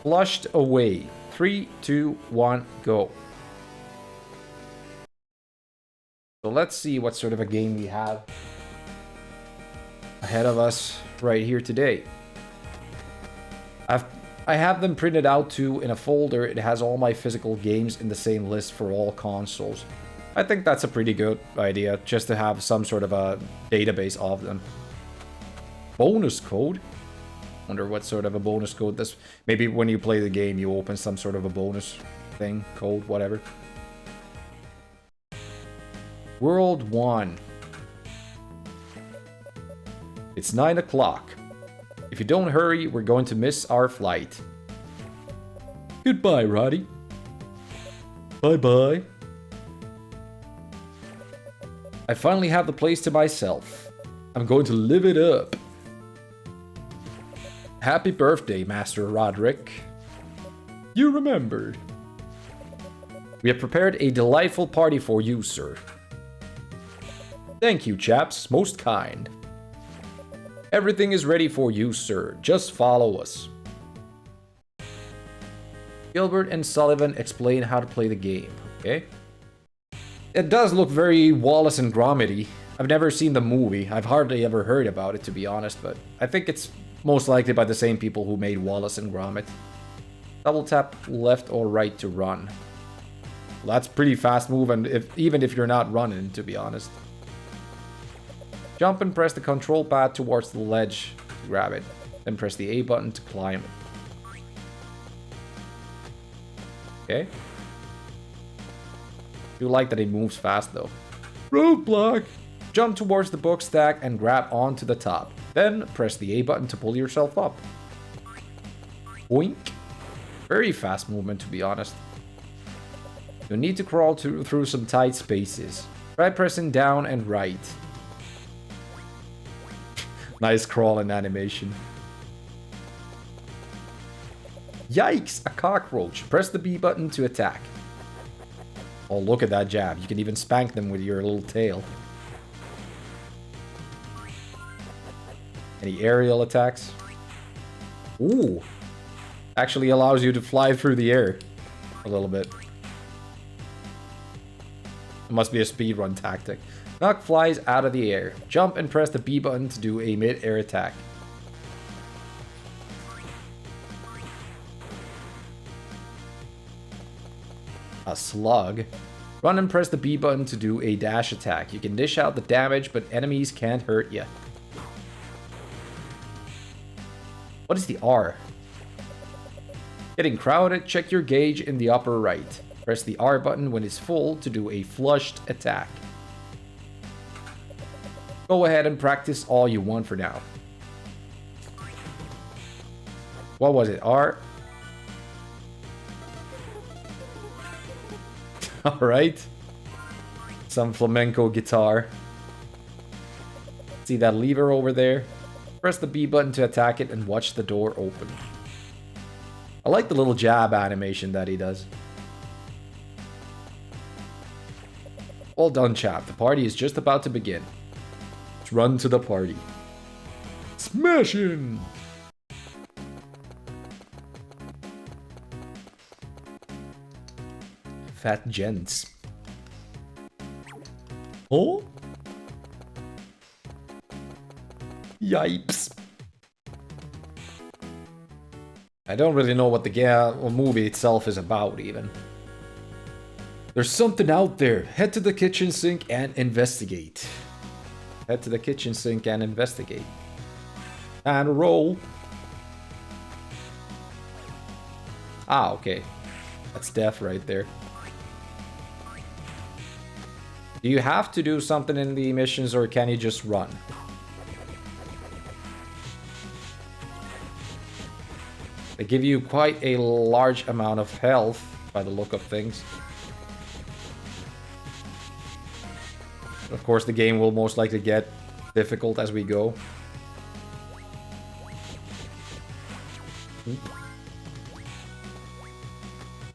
Flushed away. 3, 2, 1, go. So let's see what sort of a game we have ahead of us right here today. I have them printed out too in a folder. It has all my physical games in the same list for all consoles. I think that's a pretty good idea, just to have some sort of a database of them. Bonus code? Wonder what sort of a bonus code this... Maybe when you play the game, you open some sort of a bonus thing, code, whatever. World 1. It's 9 o'clock. If you don't hurry, we're going to miss our flight. Goodbye, Roddy. Bye-bye. I finally have the place to myself. I'm going to live it up. Happy birthday, Master Roderick. You remembered. We have prepared a delightful party for you, sir. Thank you, chaps. Most kind. Everything is ready for you, sir. Just follow us. Gilbert and Sullivan explain how to play the game, okay? It does look very Wallace and Gromity. I've never seen the movie. I've hardly ever heard about it, to be honest, but I think it's most likely by the same people who made Wallace and Gromit. Double tap left or right to run. Well, that's pretty fast move, and even if you're not running, to be honest. Jump and press the control pad towards the ledge to grab it. Then press the A button to climb it. Okay. Do like that it moves fast though. Roadblock! Jump towards the book stack and grab onto the top. Then press the A button to pull yourself up. Boink. Very fast movement, to be honest. You'll need to crawl through some tight spaces. Try pressing down and right. Nice crawling animation. Yikes! A cockroach. Press the B button to attack. Oh, look at that jab. You can even spank them with your little tail. Any aerial attacks? Ooh. Actually allows you to fly through the air a little bit. It must be a speedrun tactic. Knock flies out of the air. Jump and press the B button to do a mid-air attack. A slug. Run and press the B button to do a dash attack. You can dish out the damage, but enemies can't hurt you. What is the R? Getting crowded, check your gauge in the upper right. Press the R button when it's full to do a flushed attack. Go ahead and practice all you want for now. What was it? R? Alright. Some flamenco guitar. See that lever over there? Press the B button to attack it and watch the door open. I like the little jab animation that he does. All done, chap. The party is just about to begin. Let's run to the party. Smashing! Fat gents. Oh? Yipes. I don't really know what the movie itself is about, even. There's something out there. Head to the kitchen sink and investigate. Head to the kitchen sink and investigate. And roll. Ah, okay. That's death right there. Do you have to do something in the missions, or can you just run? They give you quite a large amount of health, by the look of things. Of course, the game will most likely get difficult as we go.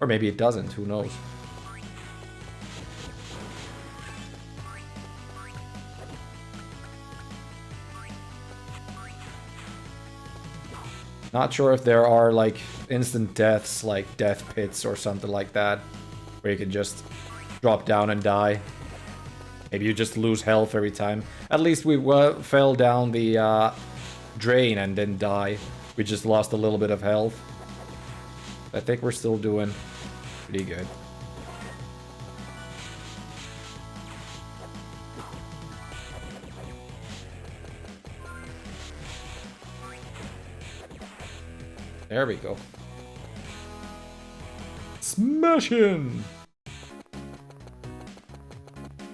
Or maybe it doesn't, who knows. Not sure if there are like instant deaths, like death pits or something like that, where you can just drop down and die. Maybe you just lose health every time. At least we fell down the drain and didn't die. We just lost a little bit of health. I think we're still doing pretty good. There we go. Smashing!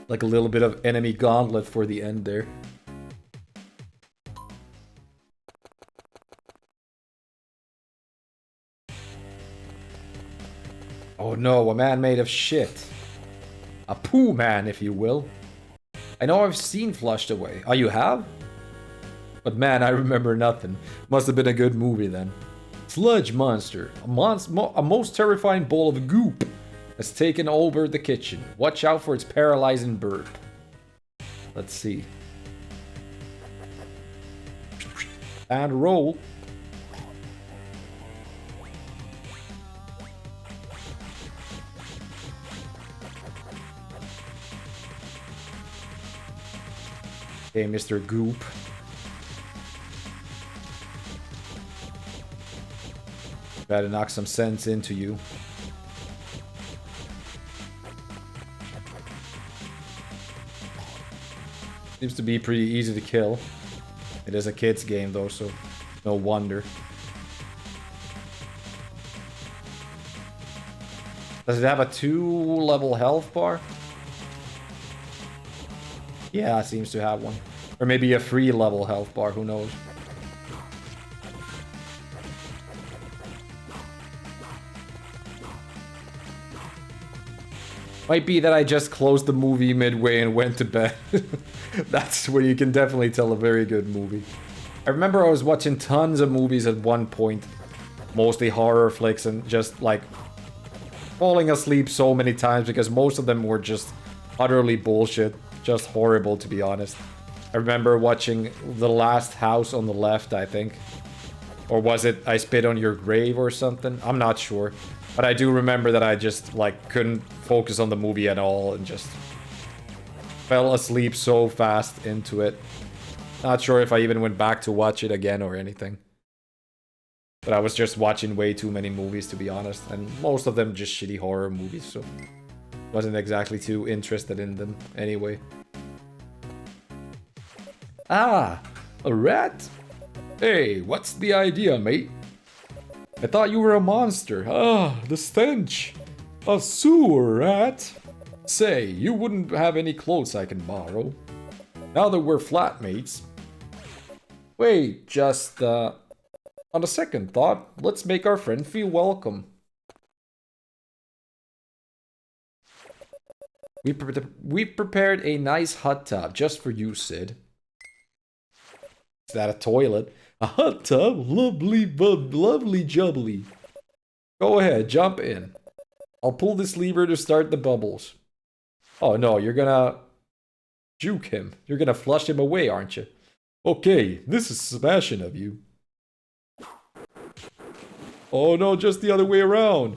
Like a little bit of enemy gauntlet for the end there. Oh no, a man made of shit. A poo man, if you will. I know I've seen Flushed Away. Oh, you have? But man, I remember nothing. Must have been a good movie then. Sludge Monster, a most terrifying bowl of goop, has taken over the kitchen. Watch out for its paralyzing burp. Let's see. And roll. Okay, Mr. Goop. Gotta knock some sense into you. Seems to be pretty easy to kill. It is a kid's game though, so no wonder. Does it have a 2-level health bar? Yeah, it seems to have one. Or maybe a 3-level health bar, who knows. Might be that I just closed the movie midway and went to bed. That's where you can definitely tell a very good movie. I remember I was watching tons of movies at one point. Mostly horror flicks and just like falling asleep so many times because most of them were just utterly bullshit. Just horrible, to be honest. I remember watching The Last House on the Left, I think. Or was it I Spit on Your Grave or something? I'm not sure. But I do remember that I just, like, couldn't focus on the movie at all and just fell asleep so fast into it. Not sure if I even went back to watch it again or anything. But I was just watching way too many movies, to be honest. And most of them just shitty horror movies, so wasn't exactly too interested in them anyway. Ah, a rat? Hey, what's the idea, mate? I thought you were a monster. Ah, the stench. A sewer rat. Say, you wouldn't have any clothes I can borrow. Now that we're flatmates. Wait, just, on a second thought, let's make our friend feel welcome. We prepared a nice hot tub just for you, Sid. Is that a toilet? A hot tub? Lovely, lovely jubbly. Go ahead, jump in. I'll pull this lever to start the bubbles. Oh no, you're gonna juke him. You're gonna flush him away, aren't you? Okay, this is smashing of you. Oh no, just the other way around.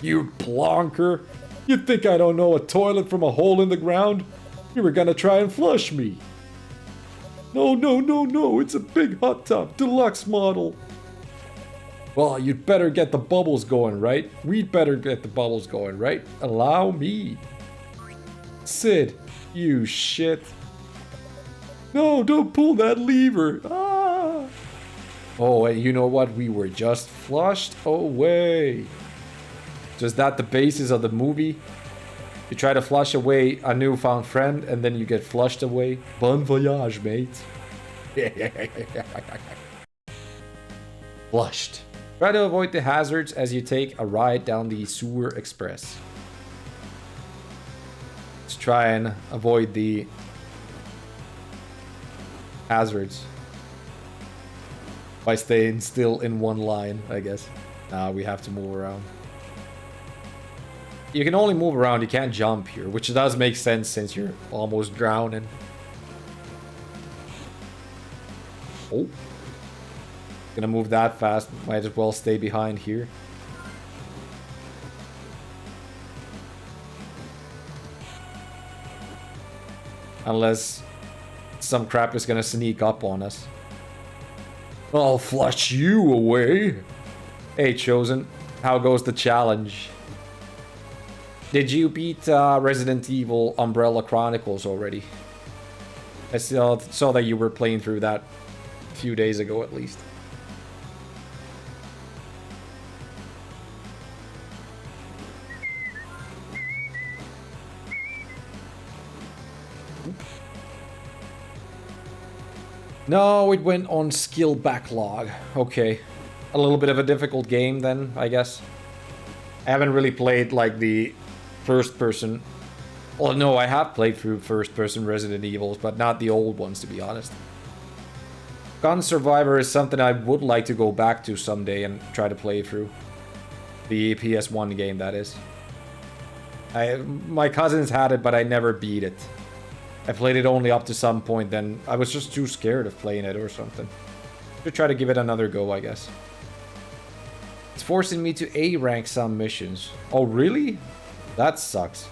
You plonker. You think I don't know a toilet from a hole in the ground? You were gonna try and flush me. No, no, no, no, it's a big hot tub, deluxe model. Well, you'd better get the bubbles going, right? We'd better get the bubbles going, right? Allow me. Sid, you shit. No, don't pull that lever. Ah. Oh, and you know what? We were just flushed away. So is that the basis of the movie? You try to flush away a newfound friend, and then you get flushed away. Bon voyage, mate. Flushed. Try to avoid the hazards as you take a ride down the sewer express. Let's try and avoid the hazards by staying still in one line, I guess. We have to move around. You can only move around, you can't jump here, which does make sense since you're almost drowning. Oh. Gonna move that fast, might as well stay behind here. Unless some crap is gonna sneak up on us. I'll flush you away. Hey, Chosen, how goes the challenge? Did you beat Resident Evil Umbrella Chronicles already? I saw that you were playing through that a few days ago at least. No, it went on skill backlog. Okay. A little bit of a difficult game then, I guess. I haven't really played like the first person. Well, no, I have played through first person Resident Evils, but not the old ones, to be honest. Gun Survivor is something I would like to go back to someday and try to play through. The PS1 game, that is. My cousins had it, but I never beat it. I played it only up to some point, then I was just too scared of playing it or something. Should try to give it another go, I guess. It's forcing me to A-rank some missions. Oh, really? That sucks.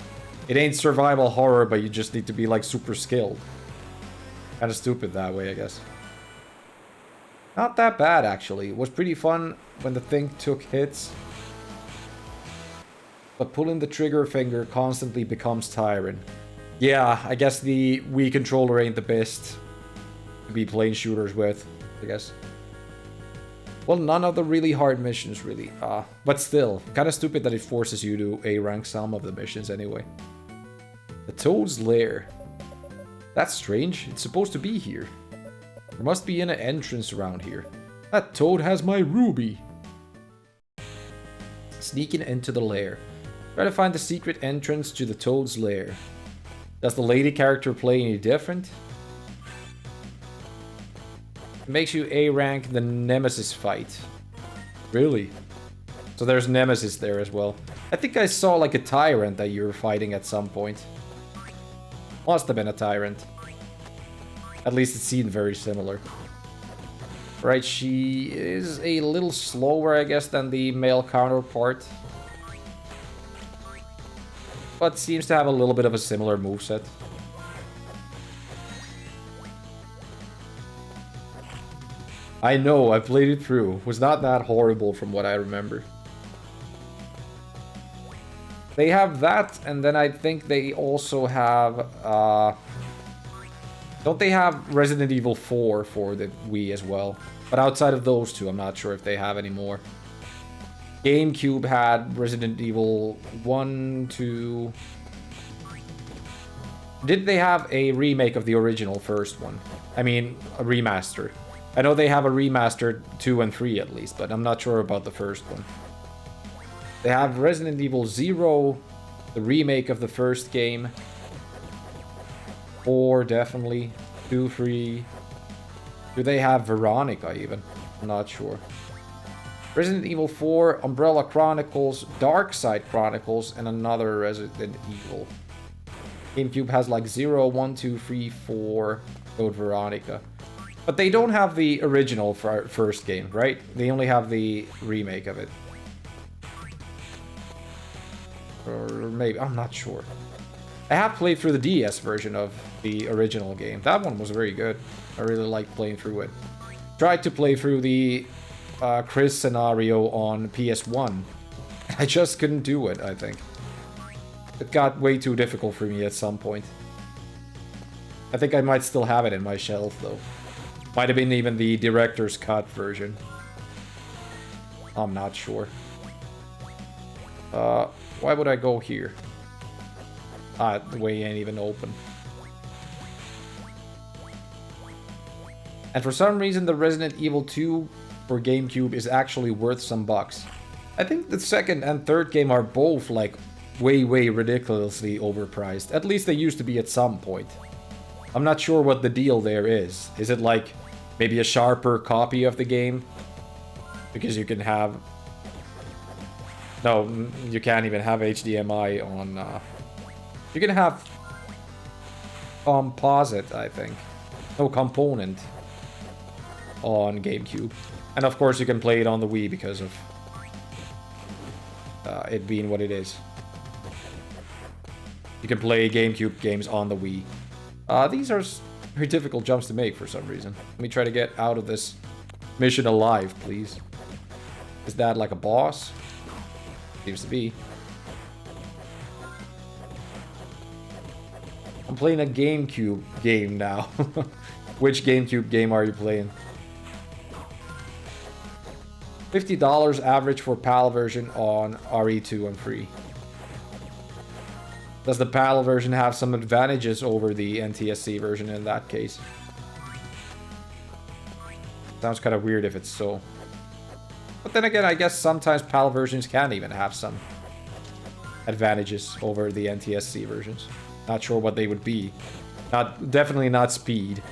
It ain't survival horror, but you just need to be, like, super skilled. Kinda stupid that way, I guess. Not that bad, actually. It was pretty fun when the thing took hits. But pulling the trigger finger constantly becomes tiring. Yeah, I guess the Wii controller ain't the best to be playing shooters with, I guess. Well, none of the really hard missions, really. But still, kind of stupid that it forces you to A-rank some of the missions anyway. The Toad's Lair. That's strange. It's supposed to be here. There must be an entrance around here. That Toad has my ruby. Sneaking into the lair. Try to find the secret entrance to the Toad's Lair. Does the lady character play any different? It makes you A-rank the Nemesis fight. Really? So there's Nemesis there as well. I think I saw like a tyrant that you were fighting at some point. Must have been a tyrant. At least it seemed very similar. Right, she is a little slower, I guess, than the male counterpart. But seems to have a little bit of a similar moveset. I know, I played it through. It was not that horrible from what I remember. They have that, and then I think they also have... don't they have Resident Evil 4 for the Wii as well? But outside of those two, I'm not sure if they have any more. GameCube had Resident Evil 1, 2... Did they have a remake of the original first one? I mean, a remaster. I know they have a remastered 2 and 3 at least, but I'm not sure about the first one. They have Resident Evil 0, the remake of the first game. 4, definitely. 2, 3... Do they have Veronica even? I'm not sure. Resident Evil 4, Umbrella Chronicles, Dark Side Chronicles, and another Resident Evil. GameCube has like 0, 1, 2, 3, 4, Code Veronica. But they don't have the original first game, right? They only have the remake of it. Or maybe, I'm not sure. I have played through the DS version of the original game. That one was very good. I really liked playing through it. Tried to play through the Chris scenario on PS1. I just couldn't do it, I think. It got way too difficult for me at some point. I think I might still have it in my shelf, though. Might have been even the director's cut version. I'm not sure. Why would I go here? The way ain't even open. And for some reason, the Resident Evil 2 for GameCube is actually worth some bucks. I think the second and third game are both, like, way ridiculously overpriced. At least they used to be at some point. I'm not sure what the deal there is. Is it, like, maybe a sharper copy of the game? Because you can have... No, you can't even have HDMI on... You can have... Composite, I think. No, component. On GameCube. And of course you can play it on the Wii because of it being what it is. You can play GameCube games on the Wii. These are very difficult jumps to make for some reason. Let me try to get out of this mission alive, please. Is that like a boss? Seems to be. I'm playing a GameCube game now. Which GameCube game are you playing? $50 average for PAL version on RE2 and free. Does the PAL version have some advantages over the NTSC version in that case? Sounds kind of weird if it's so. But then again, I guess sometimes PAL versions can even have some advantages over the NTSC versions. Not sure what they would be. Definitely not speed.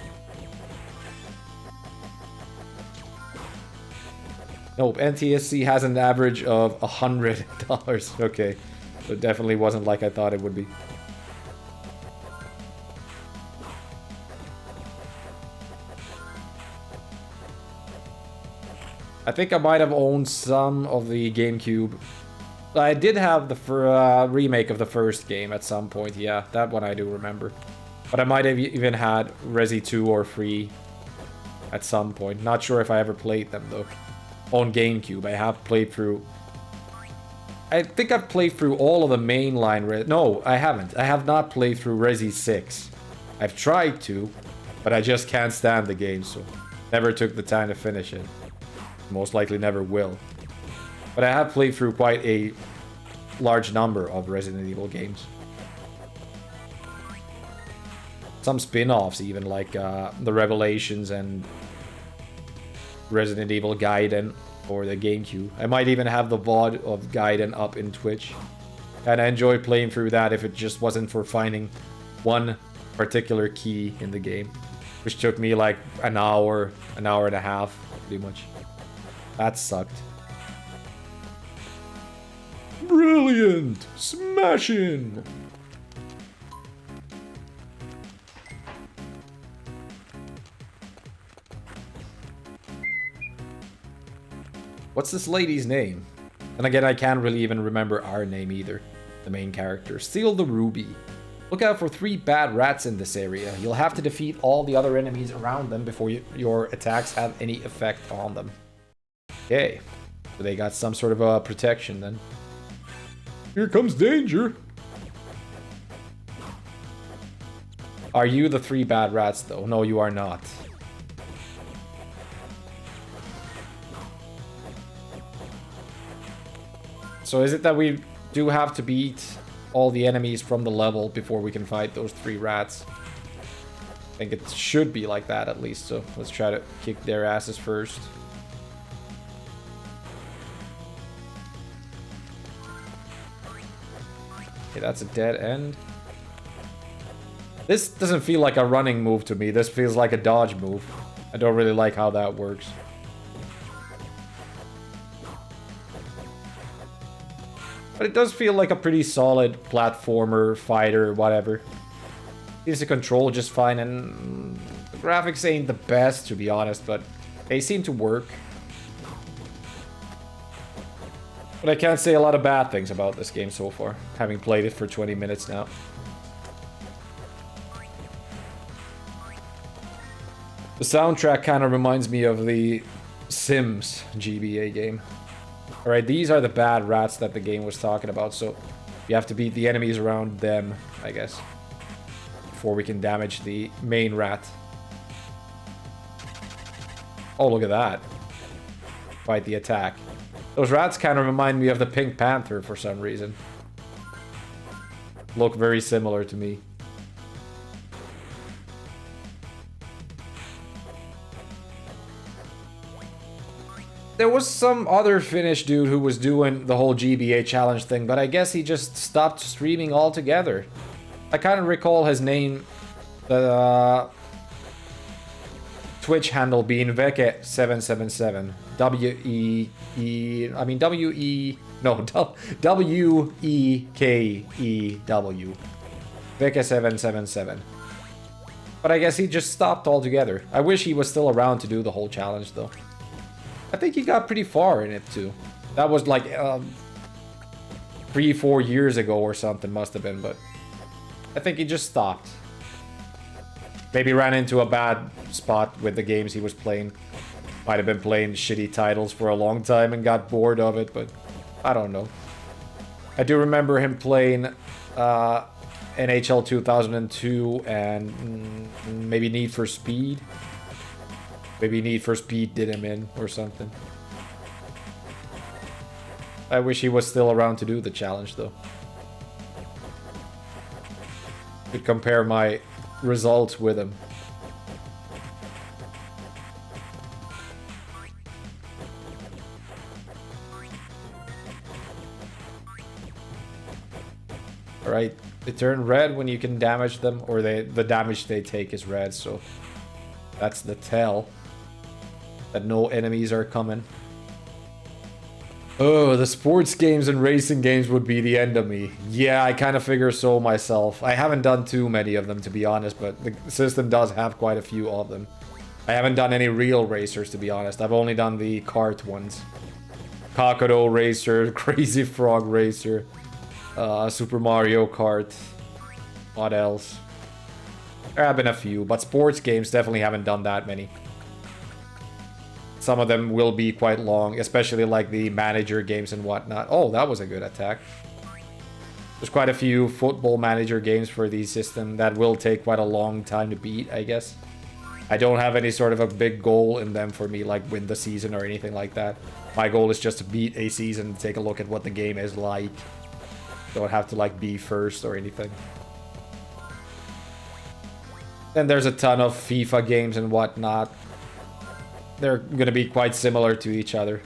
Nope, NTSC has an average of $100. Okay, so it definitely wasn't like I thought it would be. I think I might have owned some of the GameCube. I did have the remake of the first game at some point, yeah, that one I do remember. But I might have even had Resi 2 or 3 at some point. Not sure if I ever played them though. On GameCube, I have played through... I think I've played through all of the mainline... No, I haven't. I have not played through Resi 6. I've tried to, but I just can't stand the game, so... Never took the time to finish it. Most likely never will. But I have played through quite a large number of Resident Evil games. Some spin-offs even, like the Revelations and Resident Evil Gaiden for the GameCube. I might even have the VOD of Gaiden up in Twitch. And I enjoy playing through that if it just wasn't for finding one particular key in the game. Which took me like an hour and a half, pretty much. That sucked. Brilliant! Smashing! What's this lady's name? And again, I can't really even remember our name either. The main character. Steal the ruby. Look out for 3 bad rats in this area. You'll have to defeat all the other enemies around them before your attacks have any effect on them. Okay. So they got some sort of a protection then. Here comes danger. Are you the 3 bad rats though? No, you are not. So is it that we do have to beat all the enemies from the level before we can fight those 3 rats? I think it should be like that at least, so let's try to kick their asses first. Okay, that's a dead end. This doesn't feel like a running move to me, this feels like a dodge move. I don't really like how that works. But it does feel like a pretty solid platformer, fighter, whatever. Seems to control just fine, and the graphics ain't the best, to be honest, but they seem to work. But I can't say a lot of bad things about this game so far, having played it for 20 minutes now. The soundtrack kind of reminds me of the Sims GBA game. Alright, these are the bad rats that the game was talking about, so you have to beat the enemies around them, I guess, before we can damage the main rat. Oh, look at that. Fight the attack. Those rats kind of remind me of the Pink Panther for some reason. Look very similar to me. There was some other Finnish dude who was doing the whole GBA challenge thing, but I guess he just stopped streaming altogether. I kind of recall his name, the Twitch handle being Veke777. W-E-E... I mean, W-E... No, W-E-K-E-W. Veke777. But I guess he just stopped altogether. I wish he was still around to do the whole challenge, though. I think he got pretty far in it too. That was like 3-4 years ago or something, must have been, but I think he just stopped. Maybe ran into a bad spot with the games he was playing. Might have been playing shitty titles for a long time and got bored of it, but I don't know. I do remember him playing NHL 2002 and maybe Need for Speed. Maybe Need for Speed did him in or something. I wish he was still around to do the challenge though. Could compare my results with him. Alright, they turn red when you can damage them, or the damage they take is red, so that's the tell that no enemies are coming. Oh, the sports games and racing games would be the end of me. Yeah, I kind of figure so myself. I haven't done too many of them, to be honest, but the system does have quite a few of them. I haven't done any real racers, to be honest. I've only done the kart ones. Kakado Racer, Crazy Frog Racer, Super Mario Kart. What else? There have been a few, but sports games definitely haven't done that many. Some of them will be quite long, especially like the manager games and whatnot. Oh, that was a good attack. There's quite a few football manager games for the system that will take quite a long time to beat, I guess. I don't have any sort of a big goal in them for me, like win the season or anything like that. My goal is just to beat a season and take a look at what the game is like. Don't have to like be first or anything. Then there's a ton of FIFA games and whatnot. They're gonna be quite similar to each other.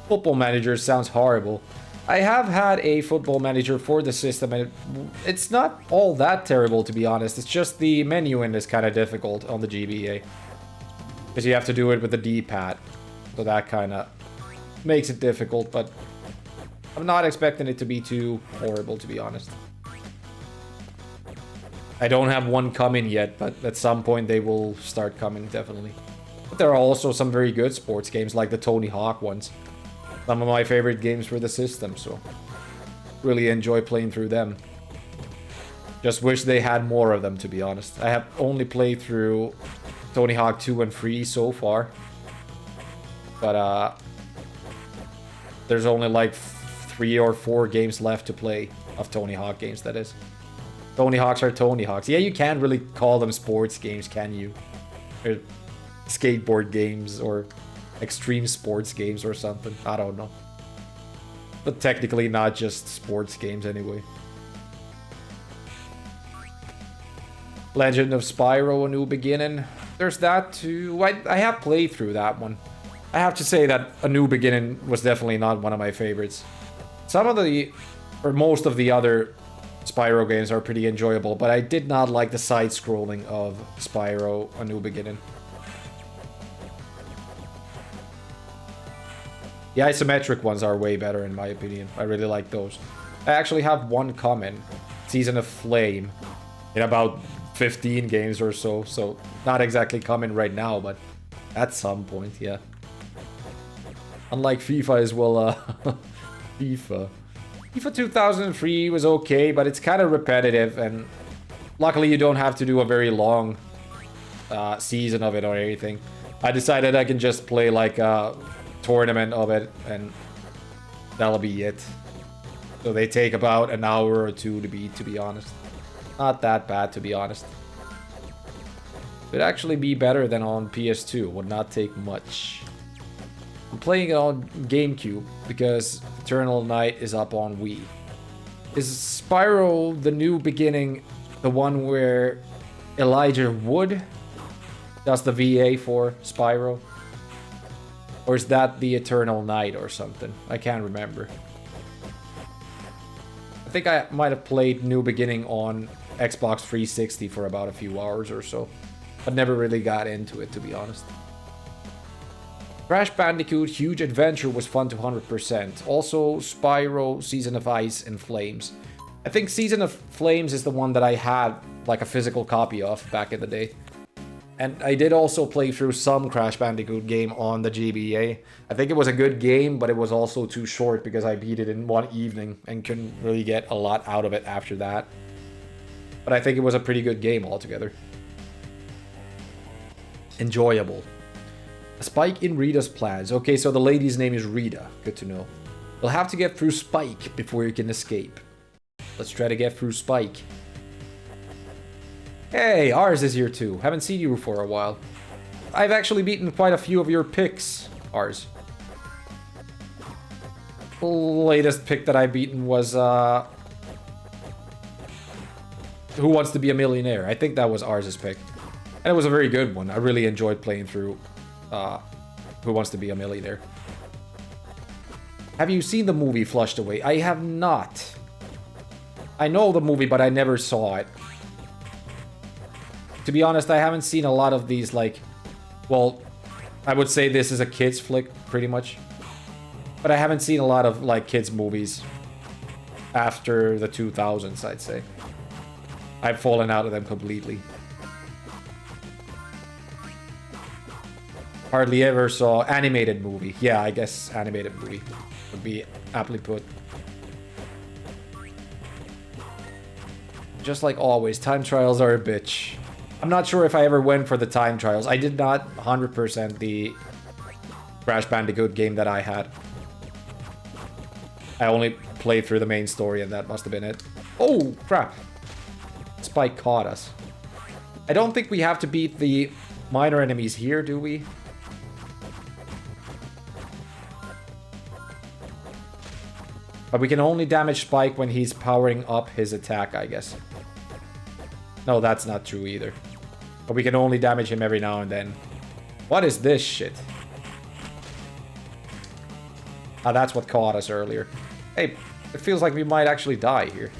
Football Manager sounds horrible. I have had a Football Manager for the system, and it's not all that terrible, to be honest. It's just the menuing is kind of difficult on the GBA. Because you have to do it with the D-pad. So that kind of makes it difficult, but I'm not expecting it to be too horrible, to be honest. I don't have one coming yet, but at some point they will start coming, definitely. But there are also some very good sports games, like the Tony Hawk ones. Some of my favorite games for the system, so really enjoy playing through them. Just wish they had more of them, to be honest. I have only played through Tony Hawk 2 and 3 so far. But there's only like 3 or 4 games left to play of Tony Hawk games, that is. Tony Hawks are Tony Hawks. Yeah, you can't really call them sports games, can you? They're skateboard games or extreme sports games or something. I don't know. But technically not just sports games anyway. Legend of Spyro: A New Beginning. There's that too. I have played through that one. I have to say that A New Beginning was definitely not one of my favorites. Some of the, or most of the other Spyro games are pretty enjoyable, but I did not like the side-scrolling of Spyro: A New Beginning. The isometric ones are way better in my opinion. I really like those. I actually have one coming, Season of Flame, in about 15 games or so. So not exactly coming right now, but at some point, yeah. Unlike FIFA as well, FIFA 2003 was okay, but it's kind of repetitive, and luckily you don't have to do a very long season of it or anything. I decided I can just play like a tournament of it, and that'll be it. So they take about an hour or two to beat, to be honest. Not that bad, to be honest. It'd actually be better than on PS2, would not take much. I'm playing it on GameCube because Eternal Night is up on Wii. Is Spyro: The New Beginning the one where Elijah Wood does the VA for Spyro? Or is that the Eternal Night or something? I can't remember. I think I might have played New Beginning on Xbox 360 for about a few hours or so. But never really got into it, to be honest. Crash Bandicoot Huge Adventure was fun to 100%. Also, Spyro Season of Ice and Flames. I think Season of Flames is the one that I had like a physical copy of back in the day. And I did also play through some Crash Bandicoot game on the GBA. I think it was a good game, but it was also too short because I beat it in one evening and couldn't really get a lot out of it after that. But I think it was a pretty good game altogether. Enjoyable. Spike in Rita's plans. Okay, so the lady's name is Rita. Good to know. You'll have to get through Spike before you can escape. Let's try to get through Spike. Hey, ours is here too. Haven't seen you for a while. I've actually beaten quite a few of your picks, ours. The latest pick that I've beaten was, Who Wants to Be a Millionaire? I think that was ours' pick. And it was a very good one. I really enjoyed playing through, Who Wants to Be a Millionaire. Have you seen the movie Flushed Away? I have not. I know the movie, but I never saw it. To be honest, I haven't seen a lot of these, like... Well, I would say this is a kid's flick, pretty much. But I haven't seen a lot of, like, kids' movies after the 2000s, I'd say. I've fallen out of them completely. Hardly ever saw animated movie. Yeah, I guess animated movie would be aptly put. Just like always, time trials are a bitch. I'm not sure if I ever went for the time trials. I did not 100% the Crash Bandicoot game that I had. I only played through the main story and that must have been it. Oh, crap. Spike caught us. I don't think we have to beat the minor enemies here, do we? But we can only damage Spike when he's powering up his attack, I guess. No, that's not true either. But we can only damage him every now and then. What is this shit? Ah, that's what caught us earlier. Hey, it feels like we might actually die here.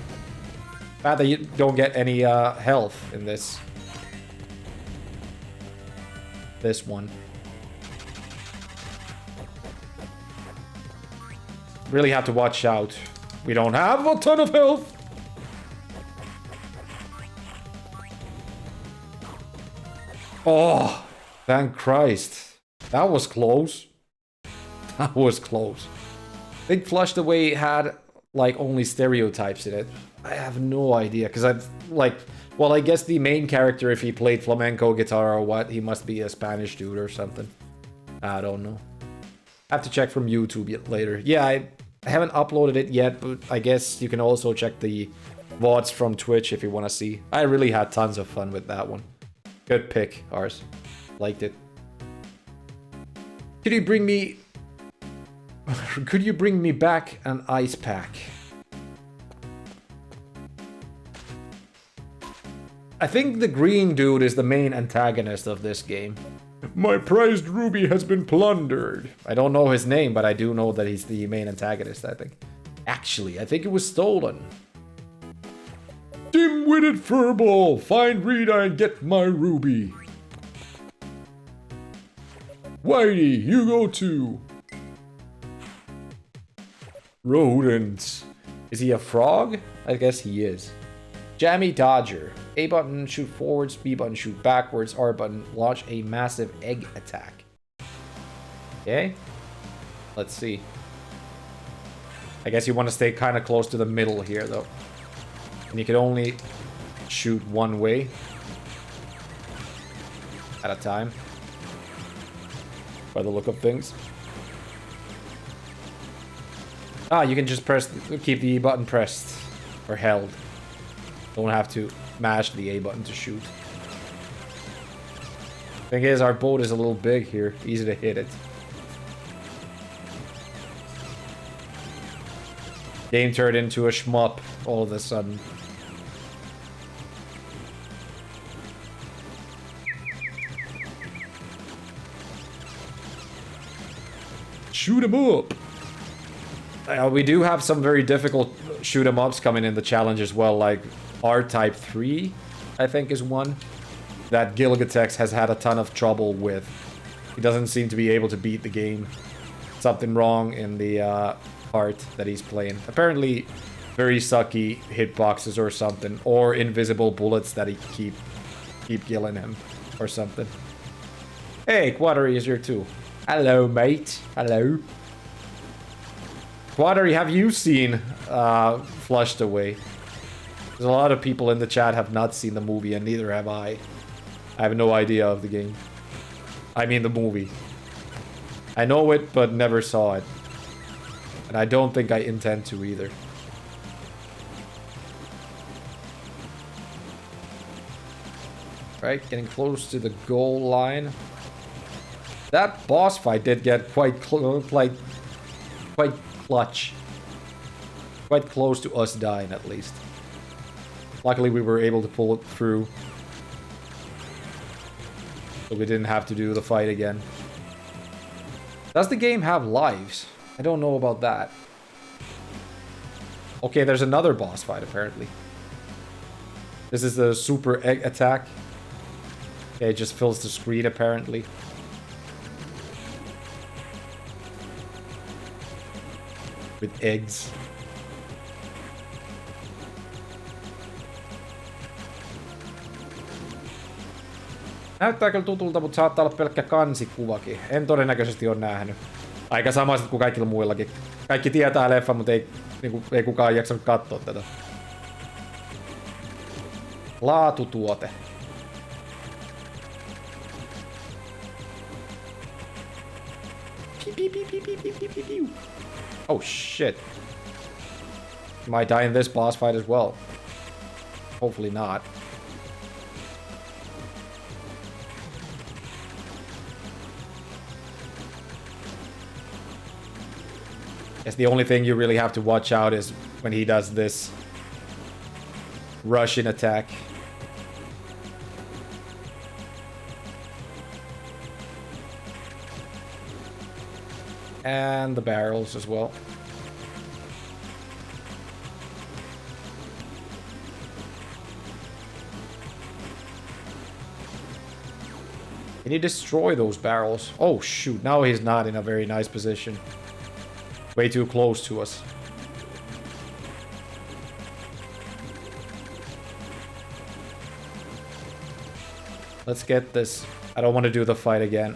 Bad that you don't get any health in this. This one. Really have to watch out. We don't have a ton of health. Oh, thank Christ. That was close. That was close. I think Flushed Away had, like, only stereotypes in it. I have no idea, because I've, like... Well, I guess the main character, if he played flamenco guitar or what, he must be a Spanish dude or something. I don't know. I have to check from YouTube later. Yeah, I haven't uploaded it yet, but I guess you can also check the VODs from Twitch if you want to see. I really had tons of fun with that one. Good pick, ours. Liked it. Could you bring me... Could you bring me back an ice pack? I think the green dude is the main antagonist of this game. My prized ruby has been plundered. I don't know his name, but I do know that he's the main antagonist, I think. Actually, I think it was stolen. Dim-witted furball! Find Rita and get my ruby. Whitey, you go too. Rodents. Is he a frog? I guess he is. Jammy Dodger. A button, shoot forwards. B button, shoot backwards. R button, launch a massive egg attack. Okay. Let's see. I guess you want to stay kind of close to the middle here, though. And you can only shoot one way at a time, by the look of things. Ah, you can just keep the E button pressed or held. Don't have to mash the A button to shoot. Thing is, our boat is a little big here. Easy to hit it. Game turned into a shmup all of a sudden. Shoot 'em up! We do have some very difficult shoot 'em ups coming in the challenge as well, like R-Type 3, I think is one, that Gilgatex has had a ton of trouble with. He doesn't seem to be able to beat the game. Something wrong in the part that he's playing. Apparently, very sucky hitboxes or something, or invisible bullets that he keep killing him. or something. Hey, Quatery is here too. Hello, mate. Hello. Quatery, have you seen Flushed Away? There's a lot of people in the chat have not seen the movie, and neither have I. I have no idea of the game. I mean the movie. I know it, but never saw it. And I don't think I intend to either. Right, getting close to the goal line. That boss fight did get quite clutch. Quite close to us dying, at least. Luckily, we were able to pull it through. So we didn't have to do the fight again. Does the game have lives? I don't know about that. Okay, there's another boss fight, apparently. This is the super egg attack. Okay, it just fills the screen, apparently. With eggs. Näyttää kyllä tutulta, mutta saattaa olla pelkkä kansikuvakin. En todennäköisesti ole nähnyt. Aika samaiset kuin kaikilla muillakin. Kaikki tietää leffa, mutta ei kukaan jaksanut katsoa tätä. Laatutuote. Oh shit. Might die in this boss fight as well. Hopefully not. Guess the only thing you really have to watch out is when he does this Russian attack. And the barrels as well. Can you destroy those barrels? Oh shoot, now he's not in a very nice position. Way too close to us. Let's get this. I don't want to do the fight again.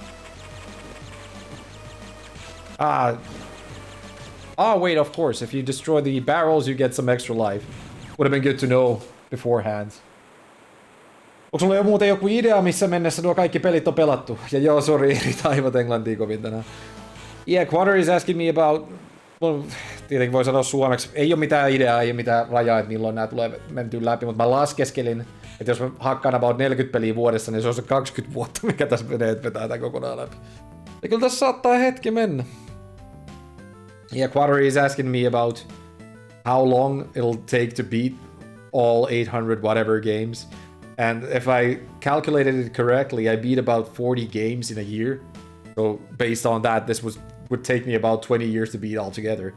Oh, wait, of course. If you destroy the barrels, you get some extra life. Would have been good to know beforehand. Onko sulla jo muuten joku idea, missä mennessä nuo kaikki pelit on pelattu? Ja joo, sorry, eri taivat englantia kovin tänään. Yeah, Quater is asking me about... Well, tietenkin voi sanoa suomeksi. Ei ole mitään ideaa, ei ole mitään rajaa, että milloin nämä tulee mentyä läpi, mutta mä laskeskelin, että jos mä hakkaan about 40 peliä vuodessa, niin se on se 20 vuotta, mikä tässä menee, että vetää tämän kokonaan läpi. Ja kyllä tässä saattaa hetki mennä. Yeah, Quater is asking me about how long it'll take to beat all 800 whatever games. And if I calculated it correctly, I beat about 40 games in a year. So based on that, this would take me about 20 years to beat altogether.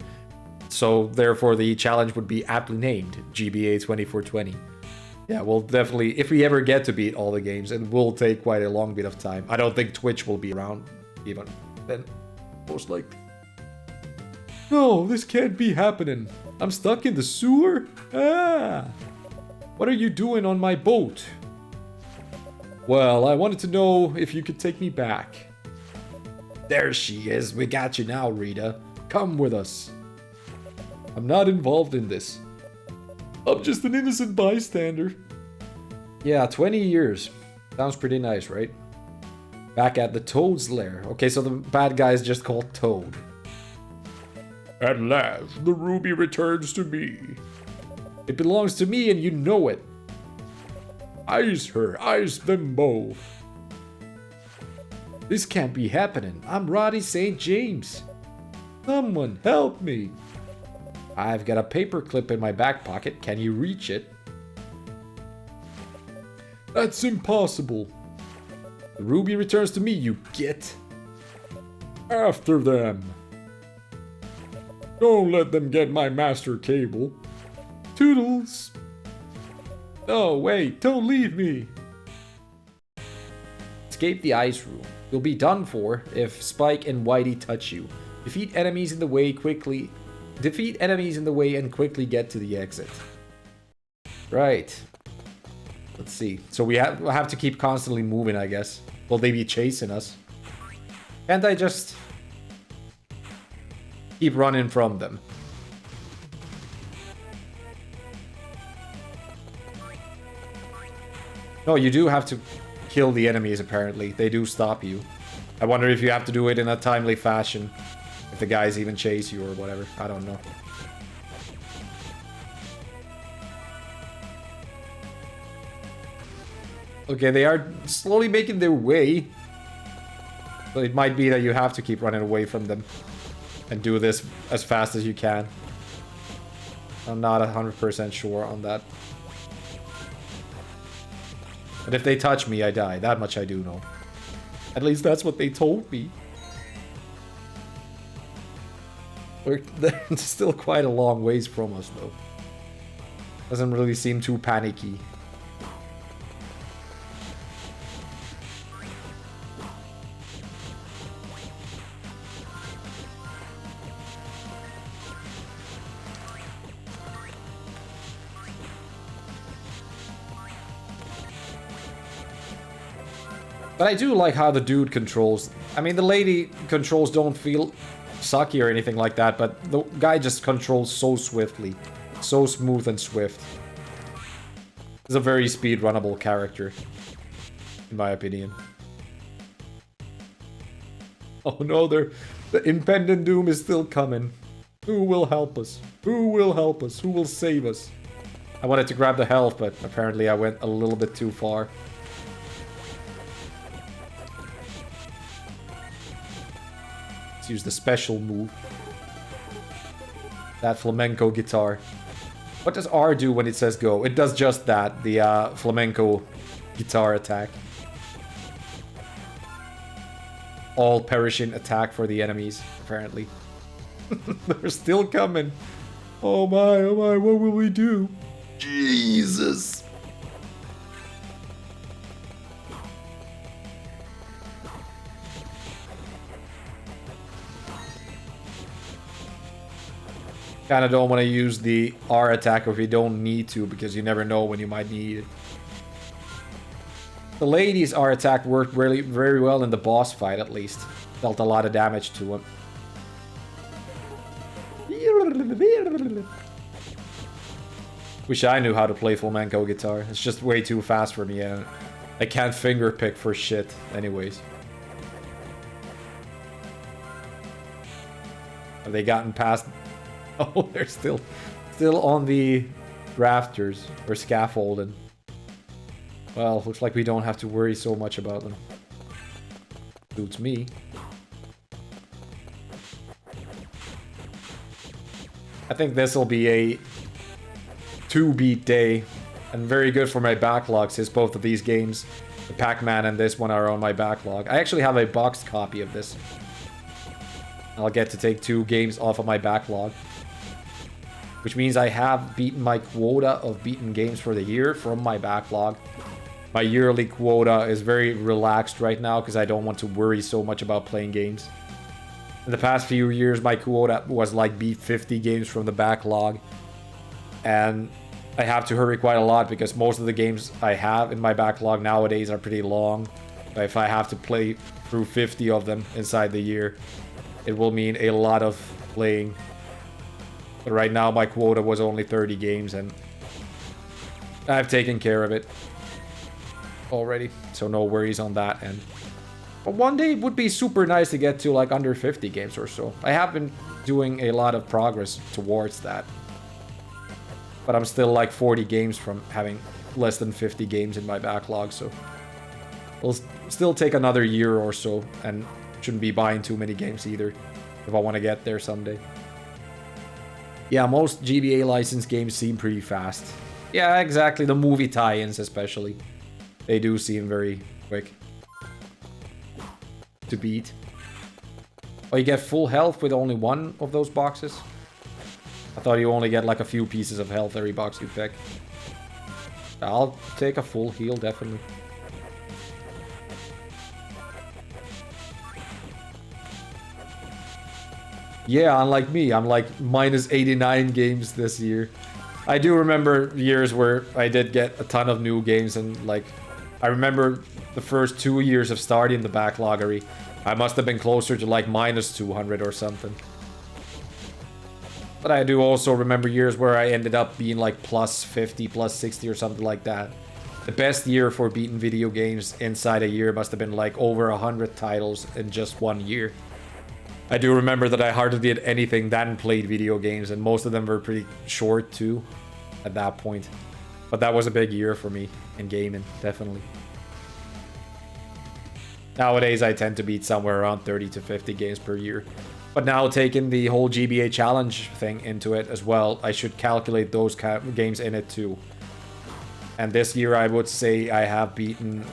So therefore the challenge would be aptly named GBA 2420. Yeah, we'll definitely, if we ever get to beat all the games, it will take quite a long bit of time. I don't think Twitch will be around even then, most likely. No, this can't be happening. I'm stuck in the sewer? Ah! What are you doing on my boat? Well, I wanted to know if you could take me back. There she is. We got you now, Rita. Come with us. I'm not involved in this. I'm just an innocent bystander. Yeah, 20 years. Sounds pretty nice, right? Back at the Toad's lair. Okay, so the bad guy is just called Toad. At last, the ruby returns to me. It belongs to me and you know it. Ice her, ice them both. This can't be happening. I'm Roddy St. James. Someone help me. I've got a paper clip in my back pocket. Can you reach it? That's impossible. The ruby returns to me, you git. After them. Don't let them get my master cable. Toodles. No, wait, don't leave me. Escape the ice room. You'll be done for if Spike and Whitey touch you. Defeat enemies in the way quickly. Defeat enemies in the way and quickly get to the exit. Right. Let's see. So we'll have to keep constantly moving, I guess. Will they be chasing us? Can't I just keep running from them? No, you do have to kill the enemies, apparently. They do stop you. I wonder if you have to do it in a timely fashion. If the guys even chase you or whatever. I don't know. Okay, they are slowly making their way. So it might be that you have to keep running away from them. And do this as fast as you can. I'm not 100% sure on that. But if they touch me, I die. That much I do know. At least that's what they told me. They're still quite a long ways from us, though. Doesn't really seem too panicky. But I do like how the dude controls. I mean, the lady controls don't feel sucky or anything like that, but the guy just controls so swiftly. So smooth and swift. He's a very speed-runnable character, in my opinion. Oh no, the impending doom is still coming. Who will help us? Who will help us? Who will save us? I wanted to grab the health, but apparently I went a little bit too far. Use the special move. That flamenco guitar. What does R do when it says go? It does just that. The flamenco guitar attack. All perishing attack for the enemies, apparently. They're still coming. Oh my, what will we do? Jesus. Kinda don't want to use the R attack if you don't need to, because you never know when you might need it. The lady's R attack worked really very well in the boss fight, at least. Dealt a lot of damage to him. Wish I knew how to play flamenco guitar. It's just way too fast for me, and I can't finger pick for shit anyways. Have they gotten past... Oh, they're still on the rafters or scaffolding. Well, looks like we don't have to worry so much about them. Suits me. I think this will be a 2-beat day, and very good for my backlog, since both of these games, the Pac-Man and this one, are on my backlog. I actually have a boxed copy of this. I'll get to take 2 games off of my backlog. Which means I have beaten my quota of beaten games for the year from my backlog. My yearly quota is very relaxed right now because I don't want to worry so much about playing games. In the past few years, my quota was like beat 50 games from the backlog. And I have to hurry quite a lot because most of the games I have in my backlog nowadays are pretty long. But if I have to play through 50 of them inside the year, it will mean a lot of playing. But right now my quota was only 30 games and I've taken care of it already. So no worries on that end. But one day it would be super nice to get to like under 50 games or so. I have been doing a lot of progress towards that. But I'm still like 40 games from having less than 50 games in my backlog. So it'll still take another year or so and shouldn't be buying too many games either if I want to get there someday. Yeah, most GBA licensed games seem pretty fast. Yeah, exactly. The movie tie-ins especially. They do seem very quick to beat. Oh, you get full health with only one of those boxes? I thought you only get like a few pieces of health every box you pick. I'll take a full heal, definitely. Yeah, unlike me, I'm like minus 89 games this year. I do remember years where I did get a ton of new games, and like, I remember the first 2 years of starting the backloggery, I must have been closer to like minus 200 or something. But I do also remember years where I ended up being like plus 50, plus 60 or something like that. The best year for beating video games inside a year must have been like over 100 titles in just 1 year. I do remember that I hardly did anything than played video games, and most of them were pretty short too at that point. But that was a big year for me in gaming, definitely. Nowadays, I tend to beat somewhere around 30 to 50 games per year. But now taking the whole GBA challenge thing into it as well, I should calculate those games in it too. And this year, I would say I have beaten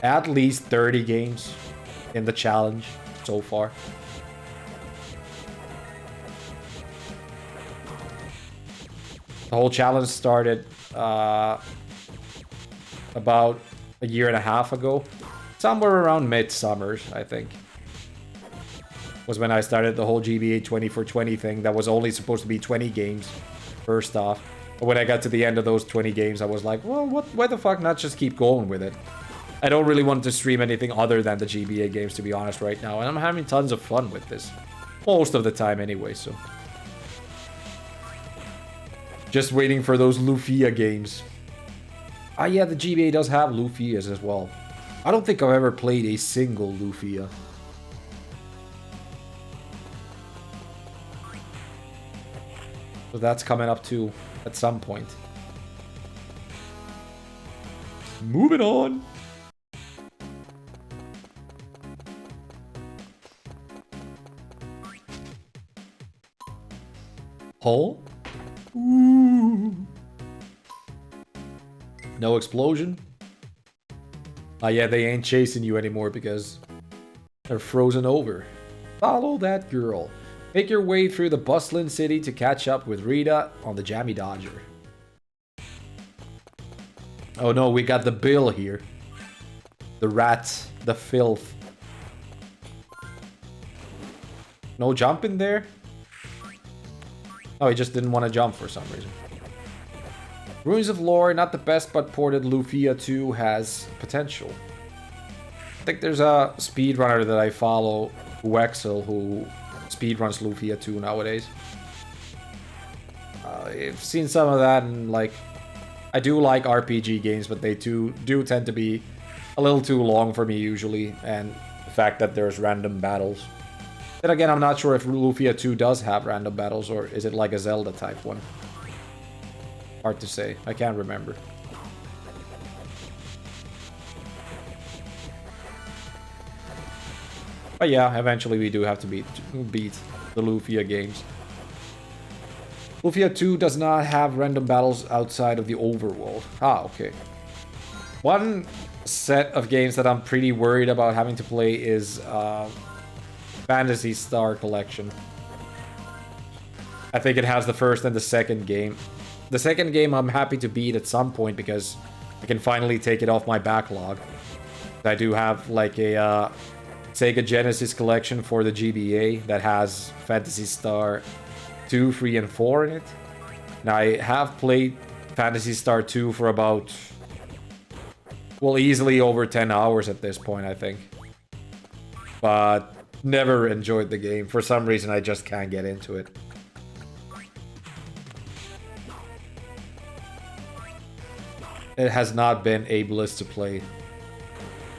at least 30 games in the challenge so far. The whole challenge started about a year and a half ago. Somewhere around mid-summers, I think, was when I started the whole GBA 20 for 20 thing. That was only supposed to be 20 games, first off. But when I got to the end of those 20 games, I was like, well, why the fuck not just keep going with it? I don't really want to stream anything other than the GBA games, to be honest, right now. And I'm having tons of fun with this. Most of the time, anyway, so. Just waiting for those Lufia games. Ah, yeah, the GBA does have Lufias as well. I don't think I've ever played a single Lufia. So that's coming up too at some point. Moving on. Hole? Ooh. No explosion? Yeah, they ain't chasing you anymore because they're frozen over. Follow that girl. Make your way through the bustling city to catch up with Rita on the Jammy Dodger. Oh no, we got the bill here. The rats, the filth. No jumping there? Oh, he just didn't want to jump for some reason. Ruins of Lore, not the best, but ported Lufia 2 has potential. I think there's a speedrunner that I follow, Wexel, who speedruns Lufia 2 nowadays. I've seen some of that, and like, I do like RPG games, but they do tend to be a little too long for me usually, and the fact that there's random battles. Then again, I'm not sure if Lufia 2 does have random battles, or is it like a Zelda type one? Hard to say. I can't remember. But yeah, eventually we do have to beat the Lufia games. Lufia 2 does not have random battles outside of the overworld. Ah, okay. One set of games that I'm pretty worried about having to play is Phantasy Star Collection. I think it has the first and the second game. The second game I'm happy to beat at some point because I can finally take it off my backlog. I do have like a Sega Genesis collection for the GBA that has Phantasy Star 2, 3, and 4 in it. Now I have played Phantasy Star 2 for about, well, easily over 10 hours at this point, I think. But never enjoyed the game. For some reason, I just can't get into it. It has not been a bliss to play,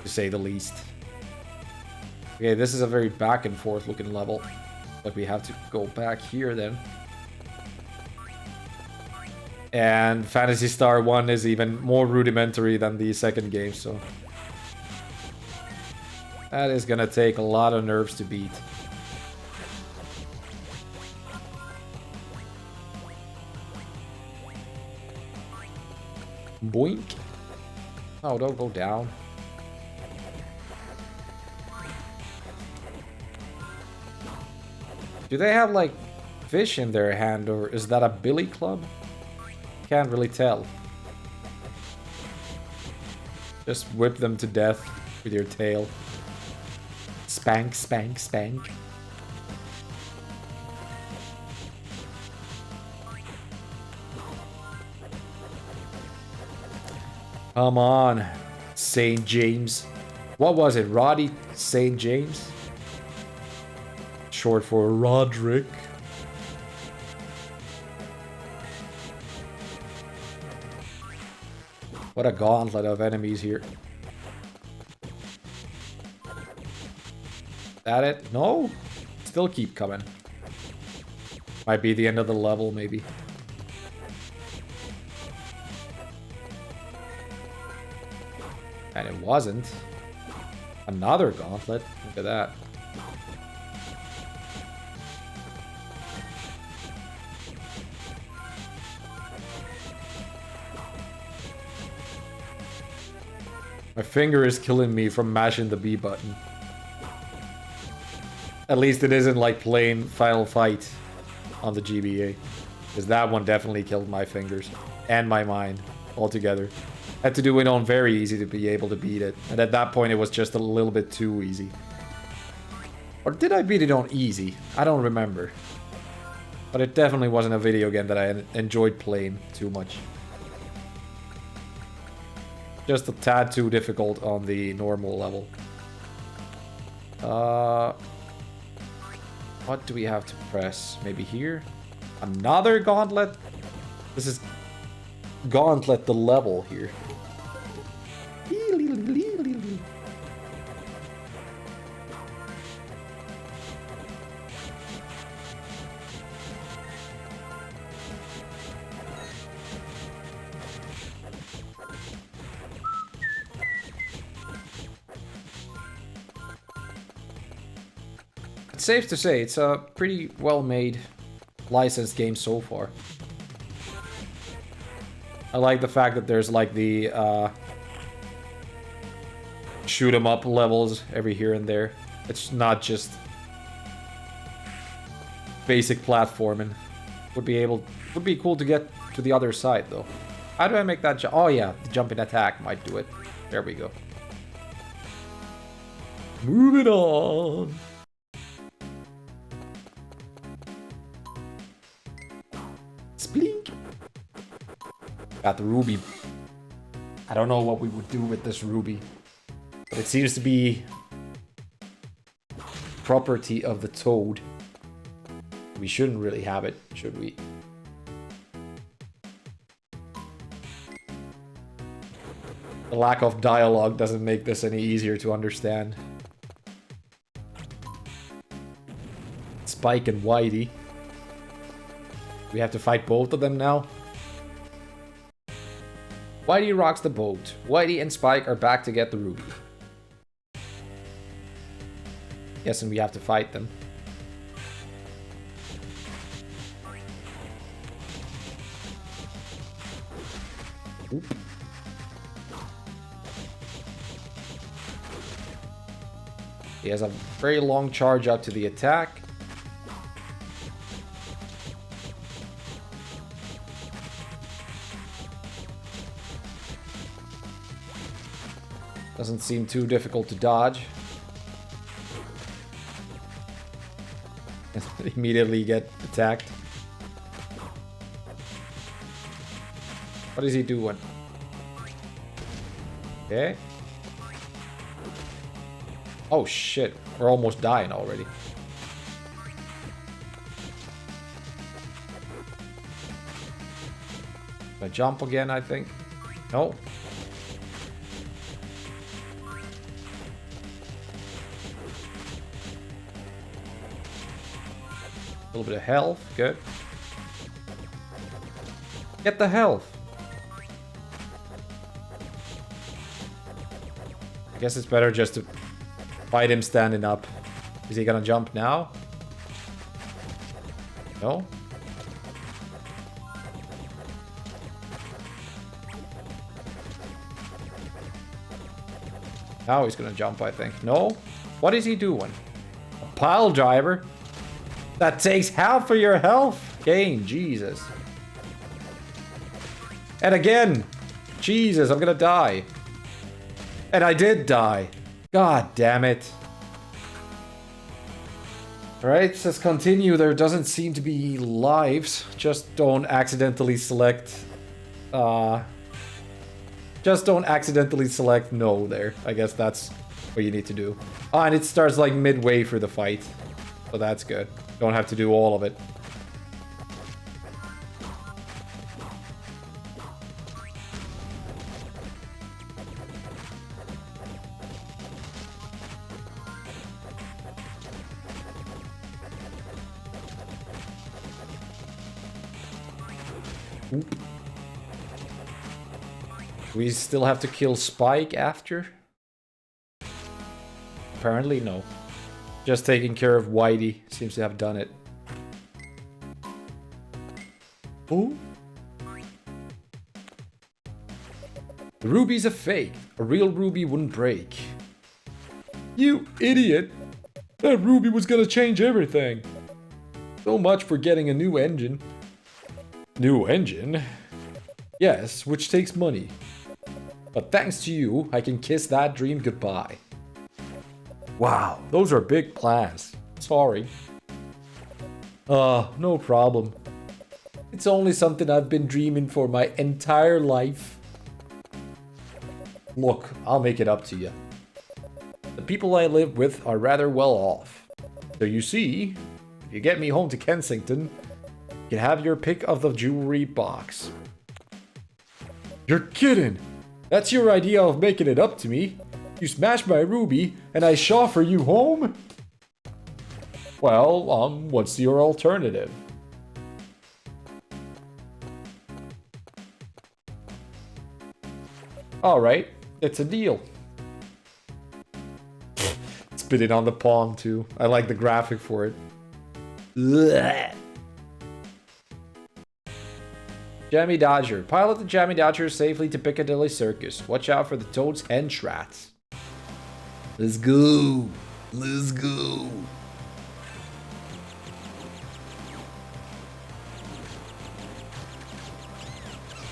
to say the least. Okay, this is a very back and forth looking level. But we have to go back here then. And Phantasy Star 1 is even more rudimentary than the second game, so... that is gonna take a lot of nerves to beat. Boink. Oh, don't go down. Do they have, like, fish in their hand, or is that a billy club? Can't really tell. Just whip them to death with your tail. Spank, spank, spank. Come on, St. James. What was it? Roddy St. James? Short for Roderick. What a gauntlet of enemies here. That it? No? Still keep coming. Might be the end of the level, maybe. And it wasn't. Another gauntlet. Look at that. My finger is killing me from mashing the B button. At least it isn't like playing Final Fight on the GBA. Because that one definitely killed my fingers. And my mind. Altogether. Had to do it on very easy to be able to beat it. And at that point it was just a little bit too easy. Or did I beat it on easy? I don't remember. But it definitely wasn't a video game that I enjoyed playing too much. Just a tad too difficult on the normal level. What do we have to press? Maybe here? Another gauntlet? This is gauntlet the level here. It's safe to say it's a pretty well-made licensed game so far. I like the fact that there's like the shoot 'em up levels every here and there. It's not just basic platforming. Would be cool to get to the other side though. How do I make that jump? Oh yeah, the jumping attack might do it. There we go. Moving on. Splink. Got the ruby. I don't know what we would do with this ruby. But it seems to be property of the toad. We shouldn't really have it, should we? The lack of dialogue doesn't make this any easier to understand. Spike and Whitey. We have to fight both of them now? Whitey rocks the boat. Whitey and Spike are back to get the ruby. Yes, and we have to fight them. Oop. He has a very long charge up to the attack. Doesn't seem too difficult to dodge. Immediately get attacked. What is he doing? Okay. Oh shit, we're almost dying already. I jump again, I think. No. A little bit of health, good. Get the health. I guess it's better just to fight him standing up. Is he gonna jump now? No? Now he's gonna jump, I think. No? What is he doing? A pile driver? That takes half of your health gain, Jesus. And again! Jesus, I'm gonna die. And I did die. God damn it. Alright, let's continue. There doesn't seem to be lives. Just don't accidentally select Just don't accidentally select no there. I guess that's what you need to do. Ah, and it starts like midway through the fight. So that's good. Don't have to do all of it. Oop. We still have to kill Spike after? Apparently, no. Just taking care of Whitey seems to have done it. Ooh. The ruby's a fake. A real ruby wouldn't break. You idiot! That ruby was gonna change everything. So much for getting a new engine. New engine? Yes, which takes money. But thanks to you, I can kiss that dream goodbye. Wow, those are big plans. Sorry. No problem. It's only something I've been dreaming for my entire life. Look, I'll make it up to you. The people I live with are rather well off. So you see, if you get me home to Kensington, you can have your pick of the jewelry box. You're kidding! That's your idea of making it up to me? You smashed my ruby, and I chauffeur you home? Well, what's your alternative? Alright, it's a deal. Spit it on the palm, too. I like the graphic for it. Blech. Jammy Dodger. Pilot the Jammy Dodger safely to Piccadilly Circus. Watch out for the toads and rats. Let's go. Let's go.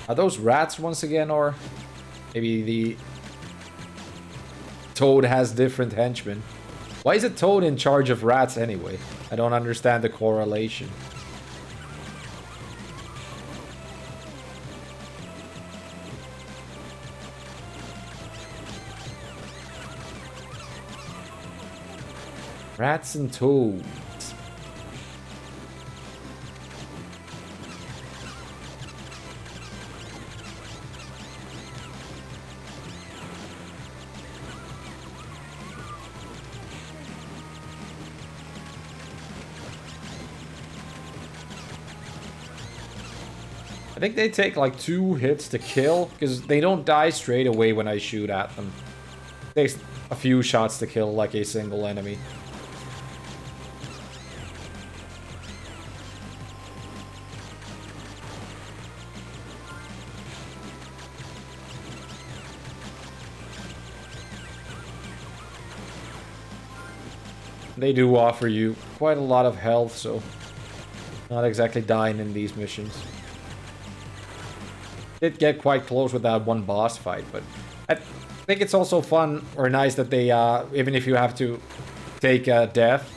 Are those rats once again, or maybe the Toad has different henchmen? Why is a Toad in charge of rats anyway? I don't understand the correlation. Rats and toads. I think they take like 2 hits to kill, because they don't die straight away when I shoot at them. It takes a few shots to kill like a single enemy. They do offer you quite a lot of health, so not exactly dying in these missions. Did get quite close with that one boss fight, but I think it's also fun or nice that they, even if you have to take a death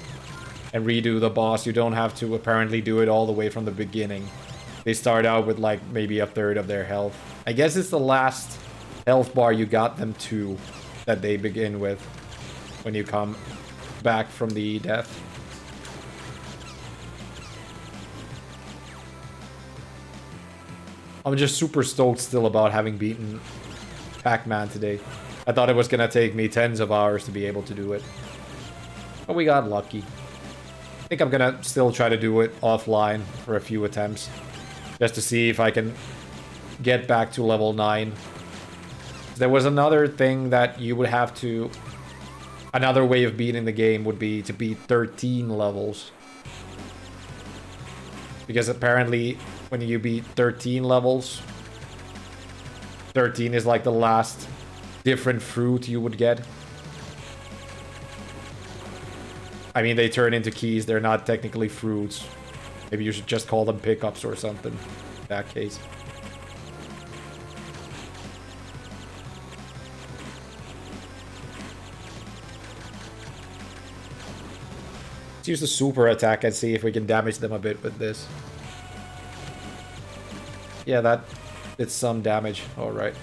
and redo the boss, you don't have to apparently do it all the way from the beginning. They start out with like maybe a third of their health. I guess it's the last health bar you got them to that they begin with when you come back from the death. I'm just super stoked still about having beaten Pac-Man today. I thought it was gonna take me tens of hours to be able to do it. But we got lucky. I think I'm gonna still try to do it offline for a few attempts. Just to see if I can get back to level 9. There was another thing that you would have to... Another way of beating the game would be to beat 13 levels. Because apparently, when you beat 13 levels, 13 is like the last different fruit you would get. I mean, they turn into keys, they're not technically fruits. Maybe you should just call them pickups or something, in that case. Let's use the super attack and see if we can damage them a bit with this. Yeah, that did some damage. Alright.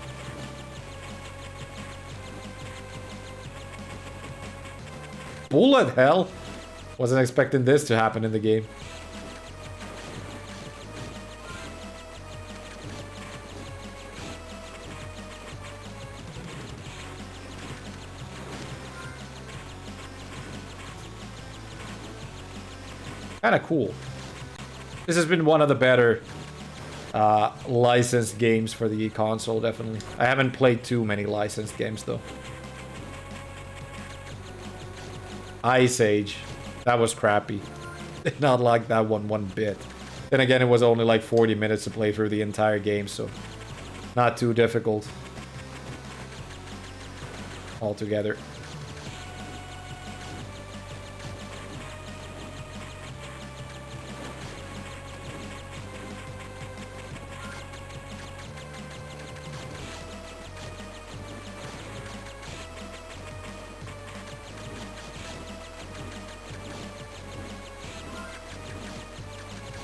bullet hell! Wasn't expecting this to happen in the game. Kinda cool. This has been one of the better licensed games for the console, definitely. I haven't played too many licensed games, though. Ice Age. That was crappy. Did not like that one bit. Then again, it was only like 40 minutes to play through the entire game, so not too difficult altogether.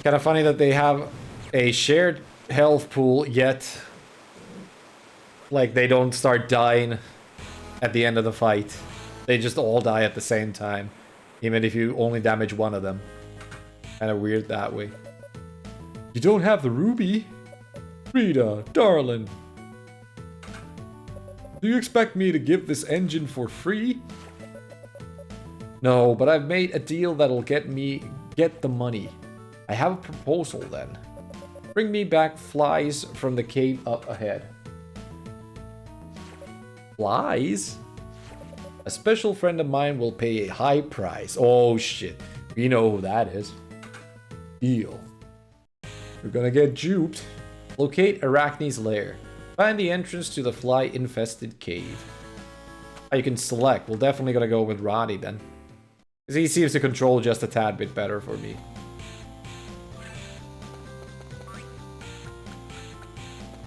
Kind of funny that they have a shared health pool, yet like they don't start dying at the end of the fight. They just all die at the same time, even if you only damage one of them. Kind of weird that way. You don't have the ruby? Rita, darling. Do you expect me to give this engine for free? No, but I've made a deal that'll get the money. I have a proposal then. Bring me back flies from the cave up ahead. Flies? A special friend of mine will pay a high price. Oh shit. We know who that is. Deal. You're gonna get duped. Locate Arachne's lair. Find the entrance to the fly-infested cave. You can select. We're definitely gonna go with Roddy then. Because he seems to control just a tad bit better for me.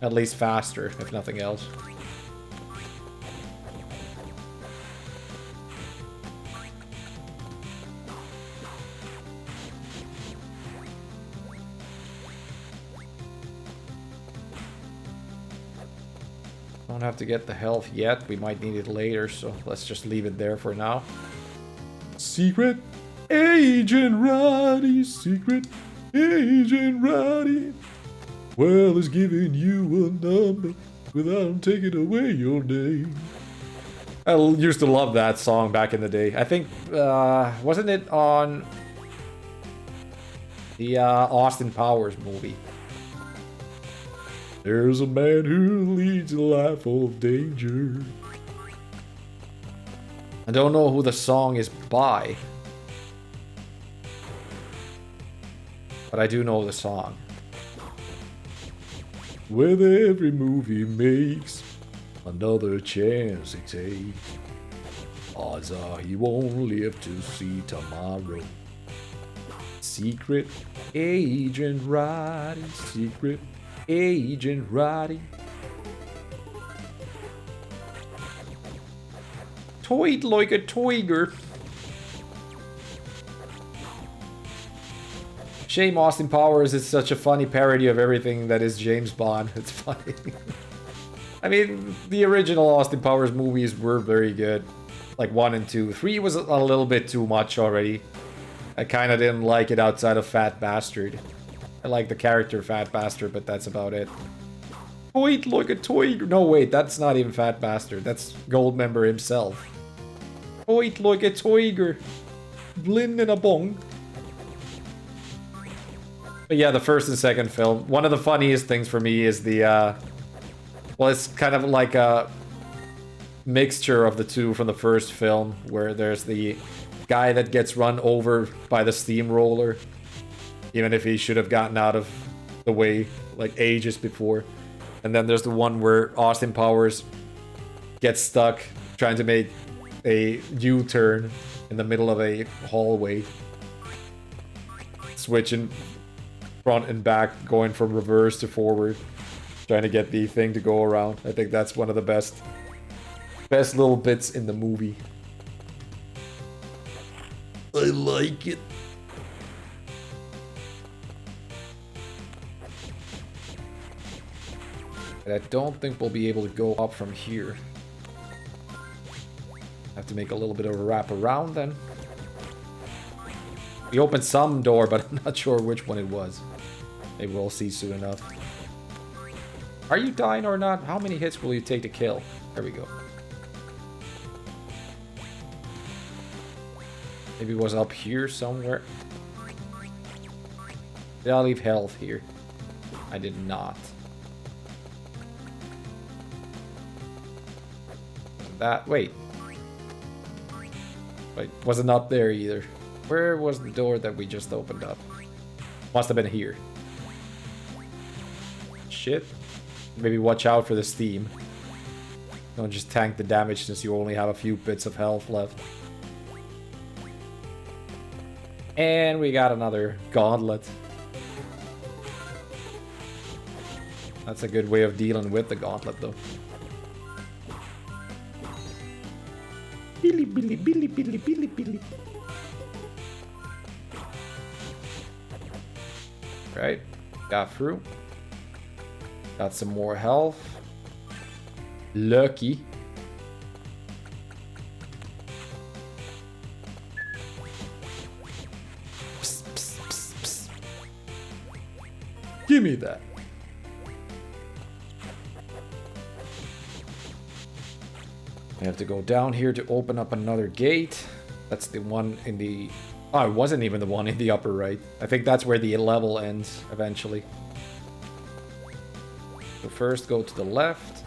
At least faster, if nothing else. Don't have to get the health yet. We might need it later, so let's just leave it there for now. Secret Agent Roddy, Secret Agent Roddy. Well, it's giving you a number without taking away your name. I used to love that song back in the day. I think, wasn't it on the Austin Powers movie? There's a man who leads a life of danger. I don't know who the song is by, but I do know the song. With every move he makes, another chance he takes. Odds are he won't live to see tomorrow. Secret Agent Roddy, Secret Agent Roddy. Toyed like a toiger. Shame Austin Powers is such a funny parody of everything that is James Bond. It's funny. I mean, the original Austin Powers movies were very good. Like 1 and 2. 3 was a little bit too much already. I kind of didn't like it outside of Fat Bastard. I like the character Fat Bastard, but that's about it. Wait, look at Toiger. No, wait, that's not even Fat Bastard. That's Goldmember himself. Wait, look at Toiger. Blin in a bong. But yeah, the first and second film. One of the funniest things for me is the, well, it's kind of like a mixture of the two from the first film, where there's the guy that gets run over by the steamroller, even if he should have gotten out of the way, like, ages before. And then there's the one where Austin Powers gets stuck trying to make a U-turn in the middle of a hallway. Switching front and back, going from reverse to forward, trying to get the thing to go around. I think that's one of the best little bits in the movie. I like it. And I don't think we'll be able to go up from here. Have to make a little bit of a wrap around then. We opened some door, but I'm not sure which one it was. Maybe we'll see soon enough. Are you dying or not? How many hits will you take to kill? There we go. Maybe it was up here somewhere. Did I leave health here? I did not. That, wait. Wait, wasn't up there either. Where was the door that we just opened up? Must have been here. Shit. Maybe watch out for the steam. Don't just tank the damage since you only have a few bits of health left. And we got another gauntlet. That's a good way of dealing with the gauntlet, though. Billy, Billy, Billy, Billy, Billy, Billy. Right, got through. Got some more health. Lucky. Psst, psst, psst, psst. Give me that. We have to go down here to open up another gate. That's the one in the... Oh, it wasn't even the one in the upper right. I think that's where the level ends eventually. So first go to the left.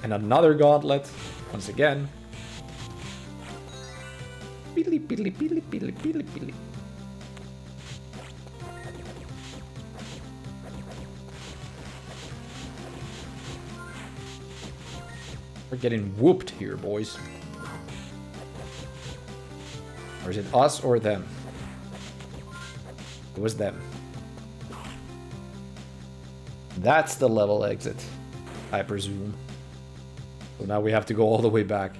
And another gauntlet. Once again. Billy, billy, billy, billy, billy, billy. We're getting whooped here, boys. Or is it us or them? It was them. That's the level exit, I presume. So now we have to go all the way back.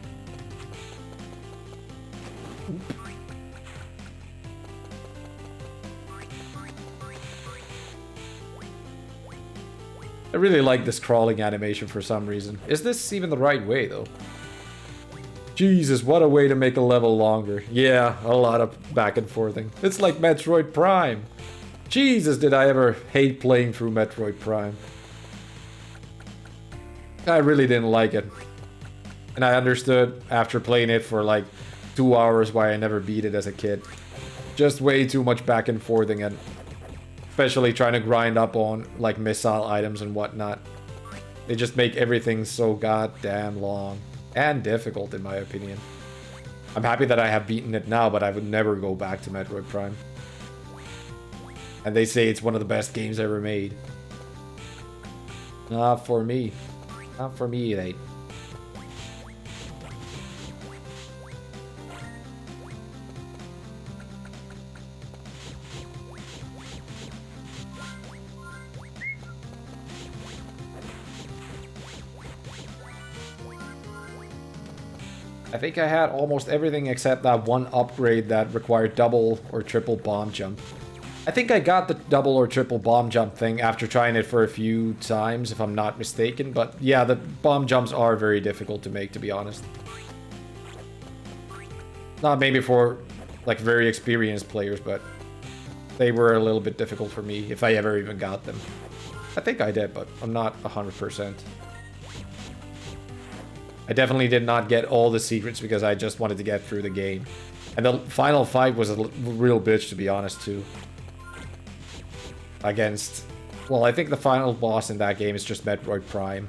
I really like this crawling animation for some reason. Is this even the right way, though? Jesus, what a way to make a level longer. Yeah, a lot of back and forthing. It's like Metroid Prime. Jesus, did I ever hate playing through Metroid Prime. I really didn't like it. And I understood after playing it for like 2 hours why I never beat it as a kid. Just way too much back and forthing, and especially trying to grind up on like missile items and whatnot. They just make everything so goddamn long. And difficult, in my opinion. I'm happy that I have beaten it now, but I would never go back to Metroid Prime. And they say it's one of the best games ever made. Not for me. Not for me, it ain't. I think I had almost everything except that one upgrade that required double or triple bomb jump. I think I got the double or triple bomb jump thing after trying it for a few times, if I'm not mistaken. But yeah, the bomb jumps are very difficult to make, to be honest. Not maybe for like very experienced players, but they were a little bit difficult for me, if I ever even got them. I think I did, but I'm not 100%. I definitely did not get all the secrets because I just wanted to get through the game. And the final fight was a real bitch, to be honest, too. Against... Well, I think the final boss in that game is just Metroid Prime.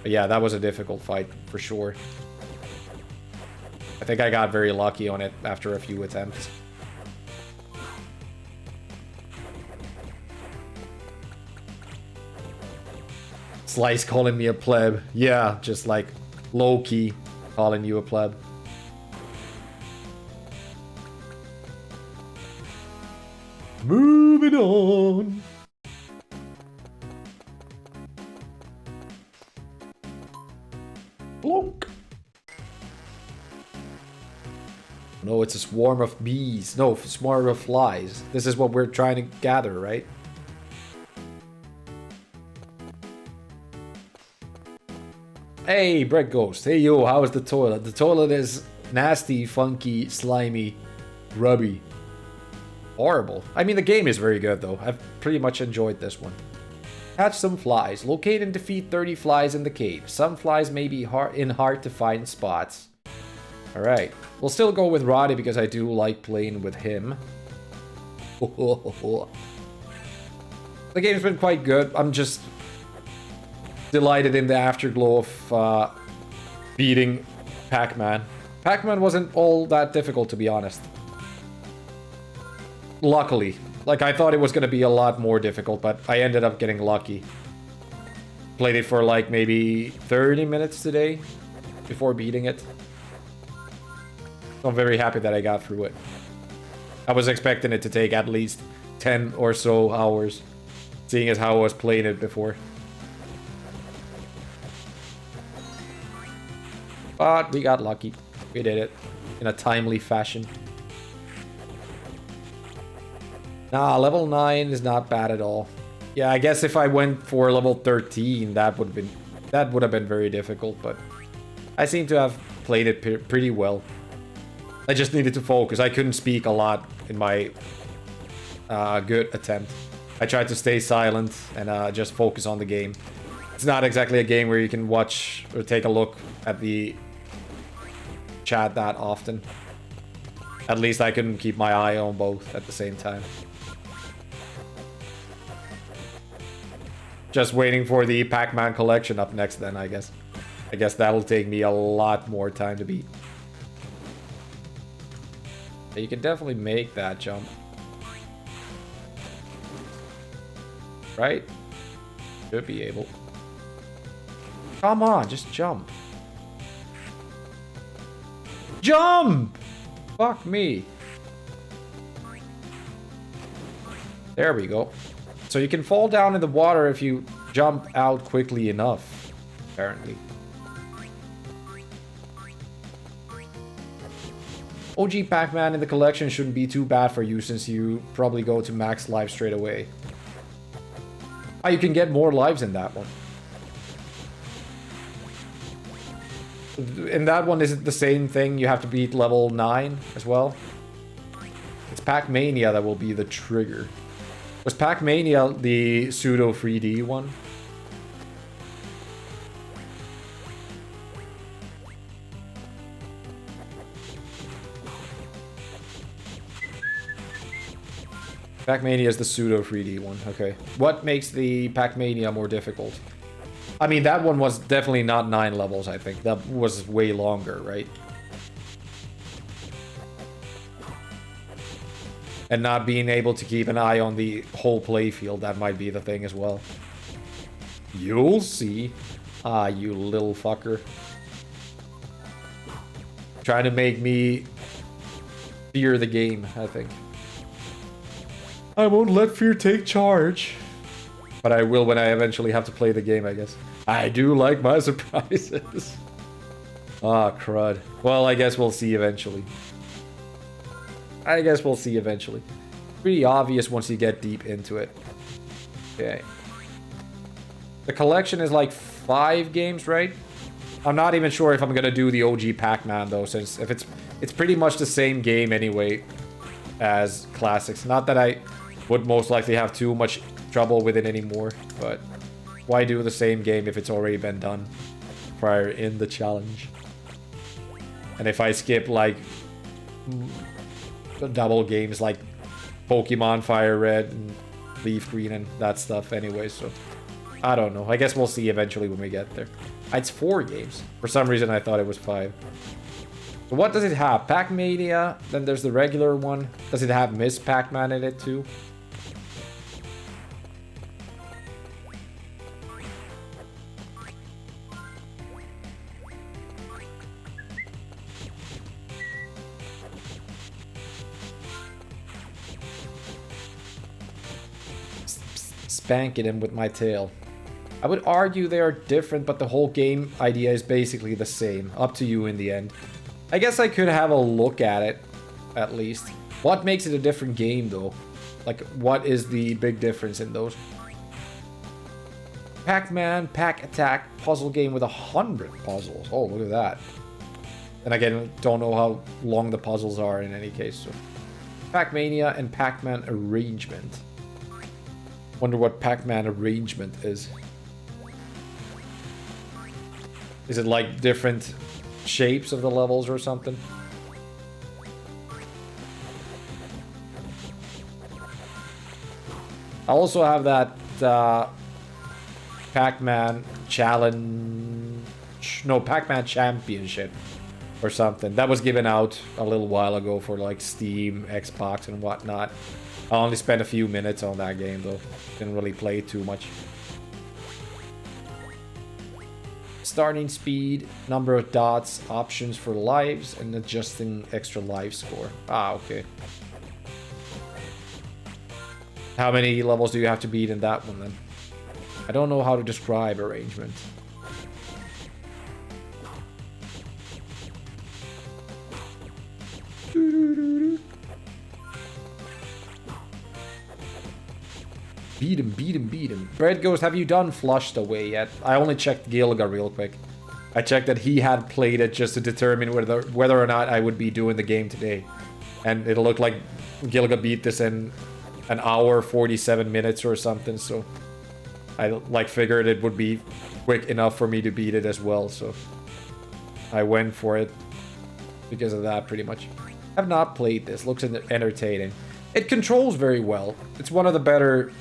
But yeah, that was a difficult fight, for sure. I think I got very lucky on it after a few attempts. Slice calling me a pleb. Yeah, just like low-key calling you a pleb. Moving on. Blonk. No, it's a swarm of bees. No, a swarm of flies. This is what we're trying to gather, right? Hey, Bread Ghost. Hey, yo, how is the toilet? The toilet is nasty, funky, slimy, grubby. horrible. I mean, the game is very good, though. I've pretty much enjoyed this one. Catch some flies. Locate and defeat 30 flies in the cave. Some flies may be hard to find spots. Alright. We'll still go with Roddy because I do like playing with him. The game's been quite good. I'm just delighted in the afterglow of beating Pac-Man. Pac-Man wasn't all that difficult, to be honest. Luckily. Like, I thought it was going to be a lot more difficult, but I ended up getting lucky. Played it for like maybe 30 minutes today before beating it. So I'm very happy that I got through it. I was expecting it to take at least 10 or so hours, seeing as how I was playing it before. But we got lucky. We did it in a timely fashion. Nah, level 9 is not bad at all. Yeah, I guess if I went for level 13, that would have been very difficult, but I seem to have played it pretty well. I just needed to focus. I couldn't speak a lot in my good attempt. I tried to stay silent and just focus on the game. It's not exactly a game where you can watch or take a look at the chat that often. At least I couldn't keep my eye on both at the same time. Just waiting for the Pac-Man collection up next then, I guess. I guess that'll take me a lot more time to beat. You can definitely make that jump. Right? Should be able. Come on, just jump. Jump! Fuck me. There we go. So you can fall down in the water if you jump out quickly enough, apparently. OG Pac-Man in the collection shouldn't be too bad for you since you probably go to max life straight away. Ah, you can get more lives in that one. In that one, is it the same thing? You have to beat level 9 as well? It's Pac-Mania that will be the trigger. Was Pac-Mania the pseudo 3D one? Pac-Mania is the pseudo 3D one, okay. What makes the Pac-Mania more difficult? I mean, that one was definitely not 9 levels, I think. That was way longer, right? And not being able to keep an eye on the whole playfield, that might be the thing as well. You'll see. Ah, you little fucker. Trying to make me fear the game, I think. I won't let fear take charge. But I will when I eventually have to play the game, I guess. I do like my surprises. Ah, crud. Well, I guess we'll see eventually. Pretty obvious once you get deep into it. Okay. The collection is like 5 games, right? I'm not even sure if I'm gonna do the OG Pac-Man though, since if it's pretty much the same game anyway as classics. Not that I would most likely have too much trouble with it anymore, but why do the same game if it's already been done prior in the challenge? And if I skip like double games like Pokemon Fire Red and Leaf Green and that stuff anyway, so I don't know. I guess we'll see eventually when we get there. It's 4 games. For some reason I thought it was 5. So what does it have? Pac-Mania, then there's the regular one. Does it have Miss Pac-Man in it too? Spanking him with my tail. I would argue they are different, but the whole game idea is basically the same. Up to you in the end. I guess I could have a look at it, at least. What makes it a different game, though? Like, what is the big difference in those? Pac-Man, Pac-Attack, puzzle game with 100 puzzles. Oh, look at that. And again, don't know how long the puzzles are in any case, so... Pac-Mania and Pac-Man Arrangement. Wonder what Pac-Man Arrangement is. Is it like different shapes of the levels or something? I also have that Pac-Man Challenge... No, Pac-Man Championship or something. That was given out a little while ago for like Steam, Xbox and whatnot. I only spent a few minutes on that game though. Didn't really play too much. Starting speed, number of dots, options for lives, and adjusting extra life score. Ah, okay. How many levels do you have to beat in that one then? I don't know how to describe arrangement. Beat him, beat him, beat him. Brad goes, have you done Flushed Away yet? I only checked Gilga real quick. I checked that he had played it just to determine whether or not I would be doing the game today. And it looked like Gilga beat this in an hour, 47 minutes or something, so... I like figured it would be quick enough for me to beat it as well, so... I went for it. Because of that, pretty much. I've not played this. Looks entertaining. It controls very well. It's one of the better...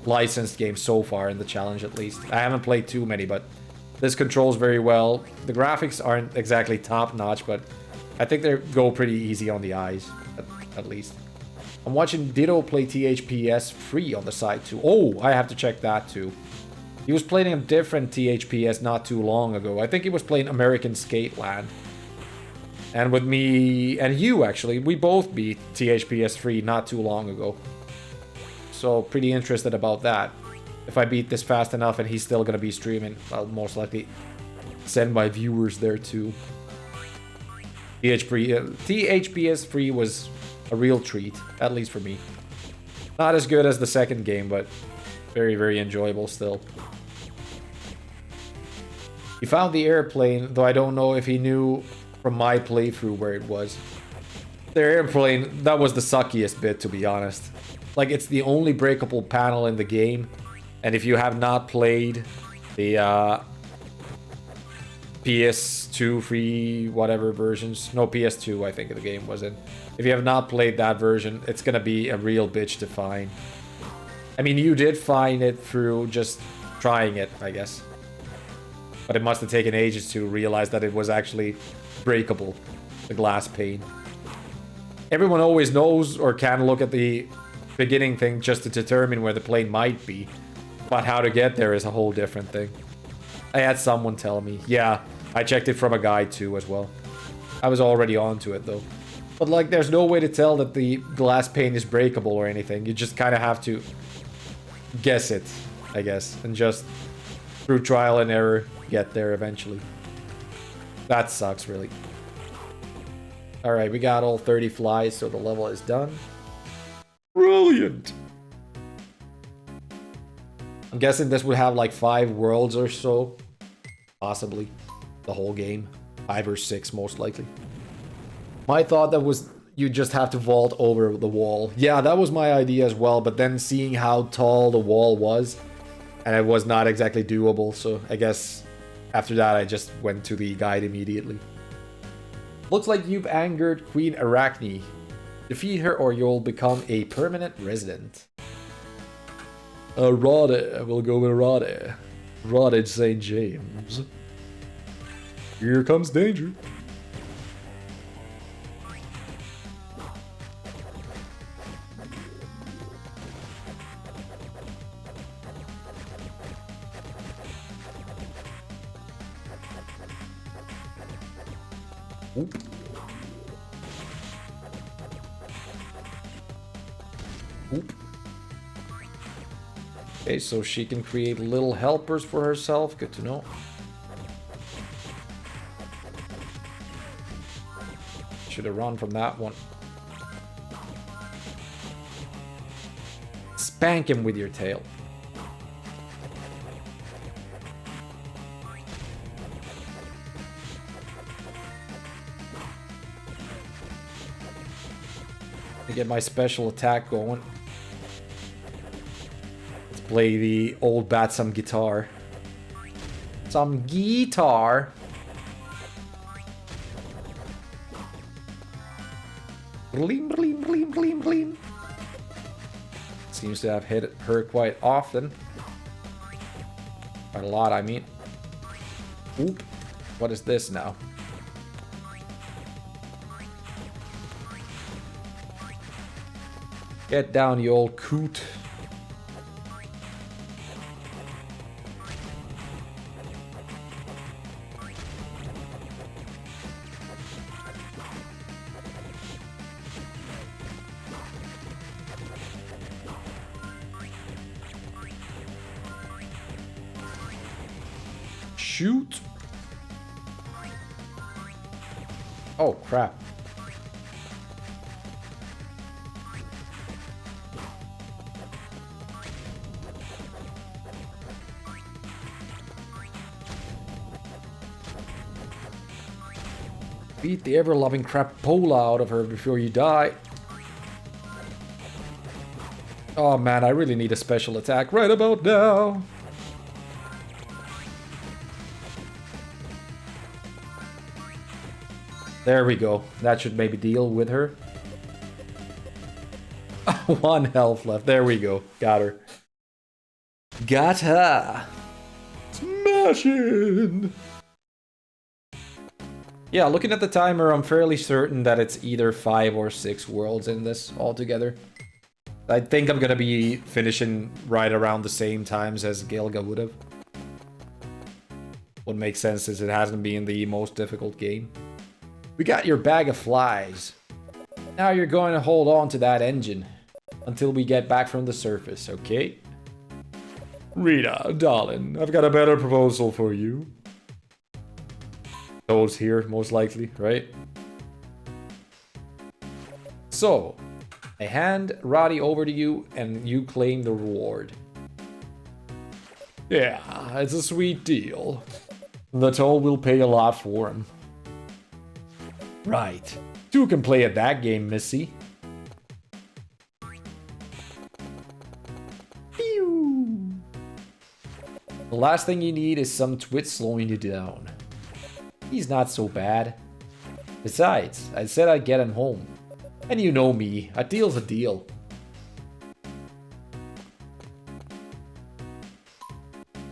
licensed games so far in the challenge, at least. I haven't played too many, but this controls very well. The graphics aren't exactly top-notch, but I think they go pretty easy on the eyes, at least. I'm watching Ditto play THPS free on the side too. Oh, I have to check that too. He was playing a different THPS not too long ago. I think he was playing American Skateland. And with me and you, actually, we both beat THPS 3 not too long ago. So, pretty interested about that. If I beat this fast enough and he's still gonna be streaming, I'll most likely send my viewers there too. THPS 3 was a real treat, at least for me. Not as good as the second game, but very, very enjoyable still. He found the airplane, though I don't know if he knew from my playthrough where it was. The airplane, that was the suckiest bit, to be honest. Like, it's the only breakable panel in the game, and if you have not played the PS2 free whatever versions, no, PS2 I think the game was in. If you have not played that version, it's gonna be a real bitch to find. I mean, you did find it through just trying it, I guess. But it must have taken ages to realize that it was actually breakable, the glass pane. Everyone always knows or can look at the beginning thing just to determine where the plane might be. But how to get there is a whole different thing. I had someone tell me. Yeah, I checked it from a guide too as well. I was already onto it though. But like, there's no way to tell that the glass pane is breakable or anything. You just kind of have to guess it, I guess. And just through trial and error, get there eventually. That sucks, really. Alright, we got all 30 flies, so the level is done. Brilliant! I'm guessing this would have like 5 worlds or so. Possibly. The whole game. 5 or 6, most likely. My thought that was you just have to vault over the wall. Yeah, that was my idea as well, but then seeing how tall the wall was, and it was not exactly doable, so I guess after that I just went to the guide immediately. Looks like you've angered Queen Arachne. Defeat her or you'll become a permanent resident. Rade, we'll go with Rade. Rade St. James. Here comes danger. Oop. Oop. Okay, so she can create little helpers for herself. Good to know. Should have run from that one. Spank him with your tail. To get my special attack going. Let's play the old bat some guitar. Some guitar. Blim, blim, blim, blim, blim. Seems to have hit her quite often. Quite a lot, I mean. Oop. What is this now? Get down, you old coot. Shoot. Oh, crap. Beat the ever-loving crapola out of her before you die. Oh man, I really need a special attack right about now. There we go. That should maybe deal with her. 1 health left. There we go. Got her. Got her. Smashing. Yeah, looking at the timer, I'm fairly certain that it's either 5 or 6 worlds in this altogether. I think I'm gonna be finishing right around the same times as Gilga would have. Would make sense since it hasn't been the most difficult game. We got your bag of flies. Now you're going to hold on to that engine until we get back from the surface, okay? Rita, darling, I've got a better proposal for you. Those here, most likely, right? So, I hand Roddy over to you and you claim the reward. Yeah, it's a sweet deal. The toll will pay a lot for him. Right. 2 can play at that game, Missy. Pew! The last thing you need is some twit slowing you down. He's not so bad. Besides, I said I'd get him home. And you know me, a deal's a deal.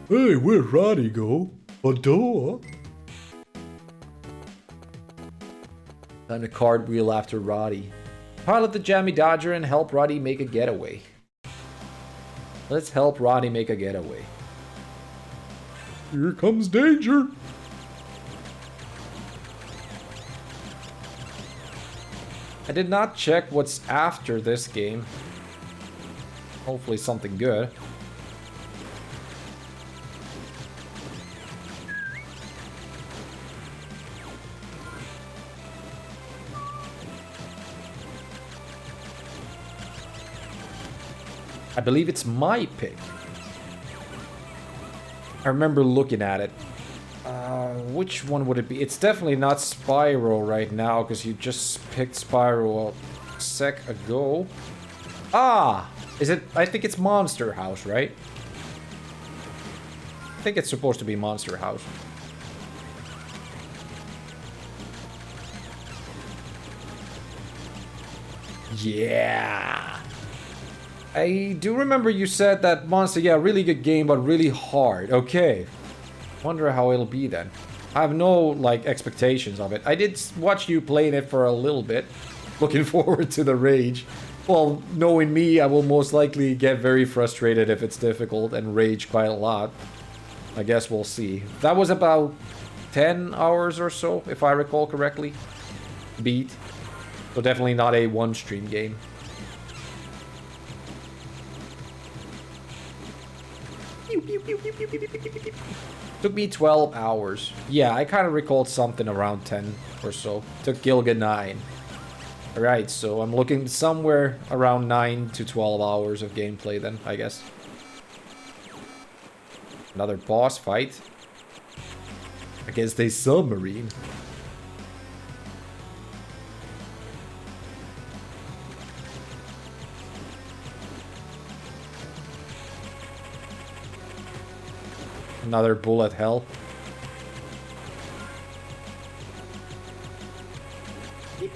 Hey, where'd Roddy go? A door? Time to cartwheel after Roddy. Pilot the Jammy Dodger and help Roddy make a getaway. Let's help Roddy make a getaway. Here comes danger. I did not check what's after this game. Hopefully something good. I believe it's my pick. I remember looking at it. Which one would it be? It's definitely not Spyro right now, because you just picked Spyro a sec ago. Ah! Is it? I think it's Monster House, right? I think it's supposed to be Monster House. Yeah! I do remember you said that Monster, yeah, really good game, but really hard. Okay. Wonder how it'll be then. I have no, like, expectations of it. I did watch you playing it for a little bit. Looking forward to the rage. Well, knowing me, I will most likely get very frustrated if it's difficult and rage quite a lot. I guess we'll see. That was about 10 hours or so, if I recall correctly. Beat. So definitely not a one-stream game. Took me 12 hours. Yeah, I kind of recalled something around 10 or so. Took Gilga 9. Alright, so I'm looking somewhere around 9 to 12 hours of gameplay then, I guess. Another boss fight. Against a submarine. Another bullet hell. I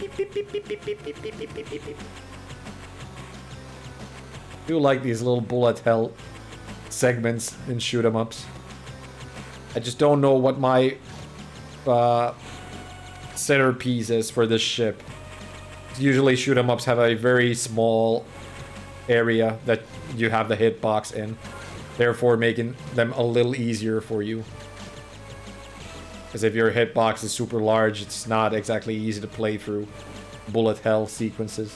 do like these little bullet hell segments in shoot 'em ups. I just don't know what my centerpiece is for this ship. Usually shoot 'em ups have a very small area that you have the hitbox in, therefore making them a little easier for you. Because if your hitbox is super large, it's not exactly easy to play through bullet hell sequences.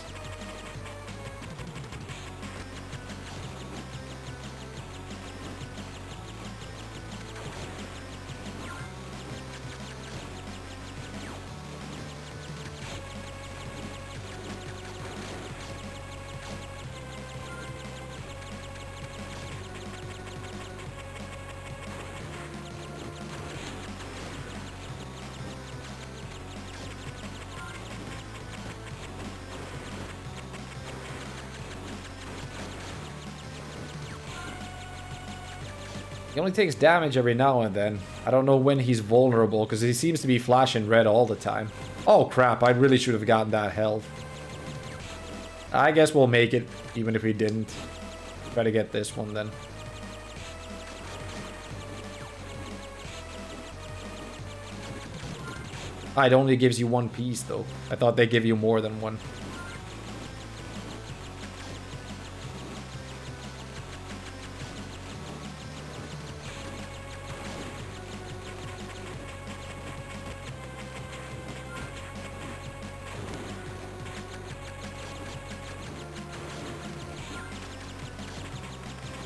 He only takes damage every now and then. I don't know when he's vulnerable, because he seems to be flashing red all the time. Oh crap, I really should have gotten that health. I guess we'll make it, even if we didn't. Try to get this one then. It only gives you one piece though. I thought they give you more than one.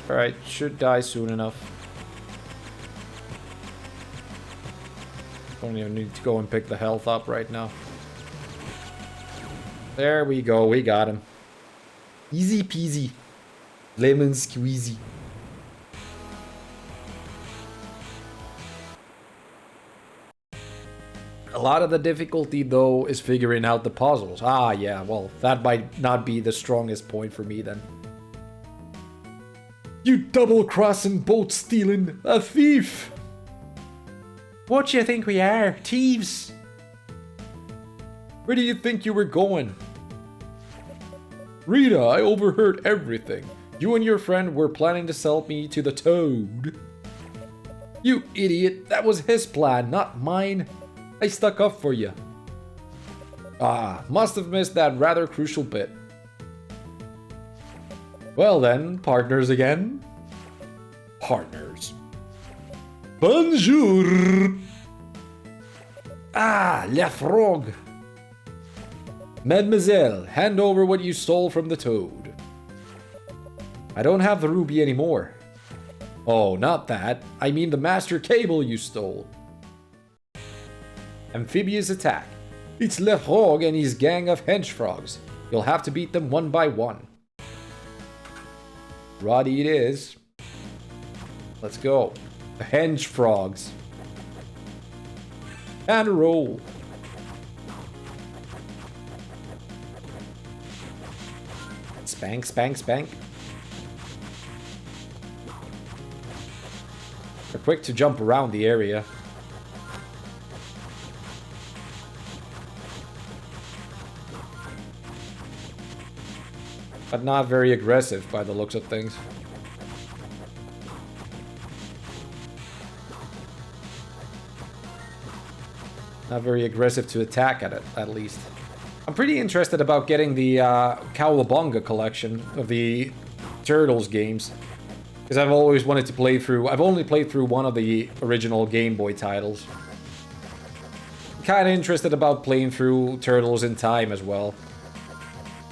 Alright, should die soon enough. Don't even need to go and pick the health up right now. There we go, we got him. Easy peasy. Lemon squeezy. A lot of the difficulty, though, is figuring out the puzzles. Ah, yeah, well, that might not be the strongest point for me, then. You double-crossing, boat-stealing, a thief! What do you think we are? Thieves! Where do you think you were going? Rita, I overheard everything. You and your friend were planning to sell me to the Toad. You idiot, that was his plan, not mine. I stuck up for you. Ah, must have missed that rather crucial bit. Well then, partners again. Partners. Bonjour! Ah, le frog. Mademoiselle, hand over what you stole from the Toad. I don't have the ruby anymore. Oh, not that. I mean the master cable you stole. Amphibious attack. It's Le Frog and his gang of hench frogs. You'll have to beat them one by one. Roddy it is. Let's go. The hench frogs. And roll. Spank, spank, spank. They're quick to jump around the area. But not very aggressive by the looks of things. Not very aggressive to attack at least. I'm pretty interested about getting the Cowabunga collection of the Turtles games. Because I've always wanted to play through... I've only played through one of the original Game Boy titles. Kinda interested about playing through Turtles in Time as well.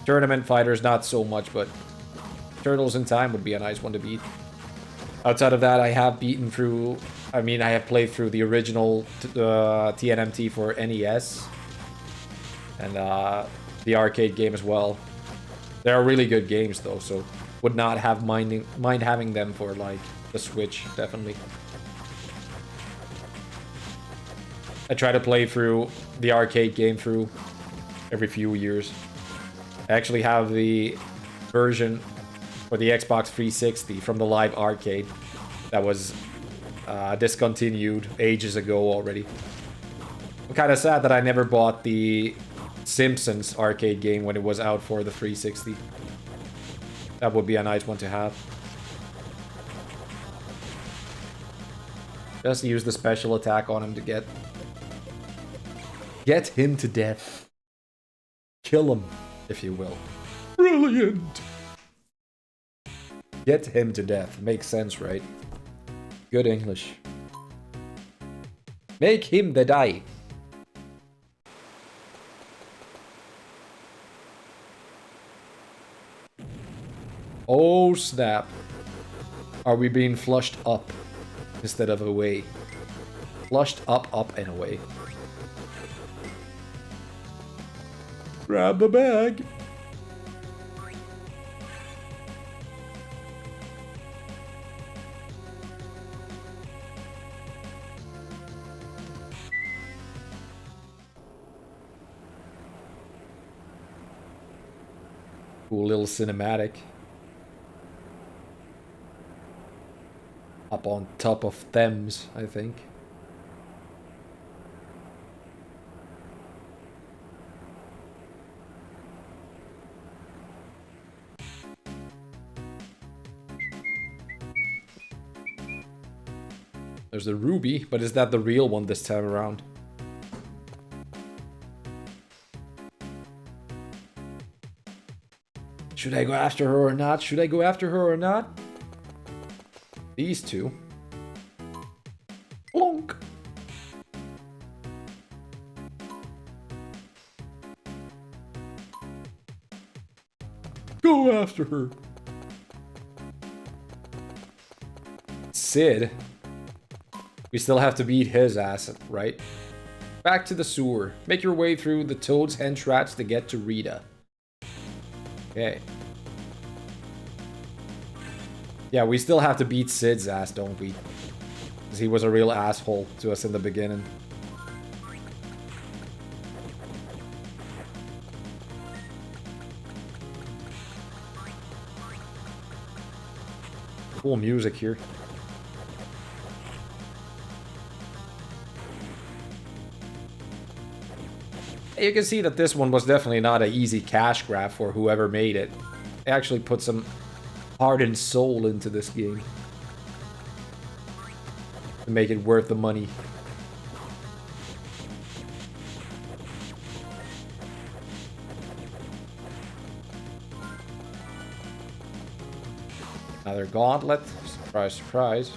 Tournament Fighters, not so much, but Turtles in Time would be a nice one to beat. Outside of that, I have beaten through... I mean, I have played through the original TNMT for NES. And the arcade game as well. They are really good games, though, so would not have mind having them for, like, the Switch, definitely. I try to play through the arcade game through every few years. I actually have the version for the Xbox 360 from the live arcade that was discontinued ages ago already. I'm kind of sad that I never bought the Simpsons arcade game when it was out for the 360. That would be a nice one to have. Just use the special attack on him to get him to death. Kill him, if you will. Brilliant! Get him to death. Makes sense, right? Good English. Make him the die. Oh snap. Are we being flushed up instead of away? Flushed up, and away. Grab the bag. Cool little cinematic. Up on top of Thames, I think. There's the ruby, but is that the real one this time around? Should I go after her or not? Should I go after her or not? These two. Blonk. Go after her. Sid. We still have to beat his ass, right? Back to the sewer. Make your way through the Toad's hench rats to get to Rita. Okay. Yeah, we still have to beat Sid's ass, don't we? Because he was a real asshole to us in the beginning. Cool music here. You can see that this one was definitely not an easy cash grab for whoever made it. They actually put some heart and soul into this game to make it worth the money. Another gauntlet. Surprise, surprise.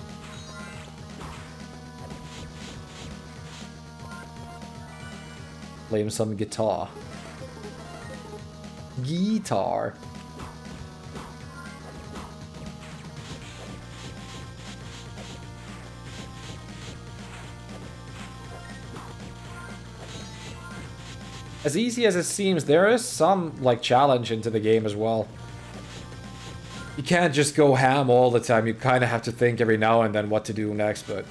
Play him some guitar. Guitar. As easy as it seems, there is some, like, challenge into the game as well. You can't just go ham all the time, you kind of have to think every now and then what to do next, but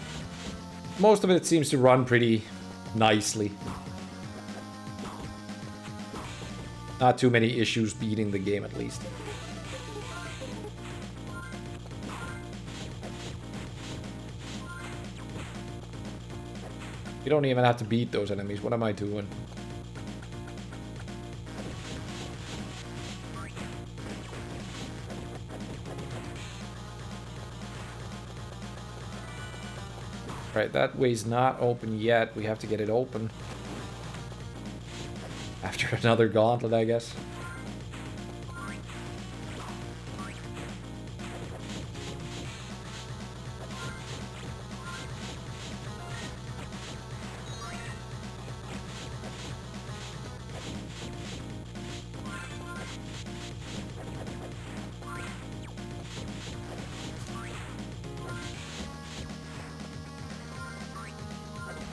most of it seems to run pretty nicely. Not too many issues beating the game, at least. You don't even have to beat those enemies. What am I doing? Right, that way's not open yet. We have to get it open. After another gauntlet, I guess.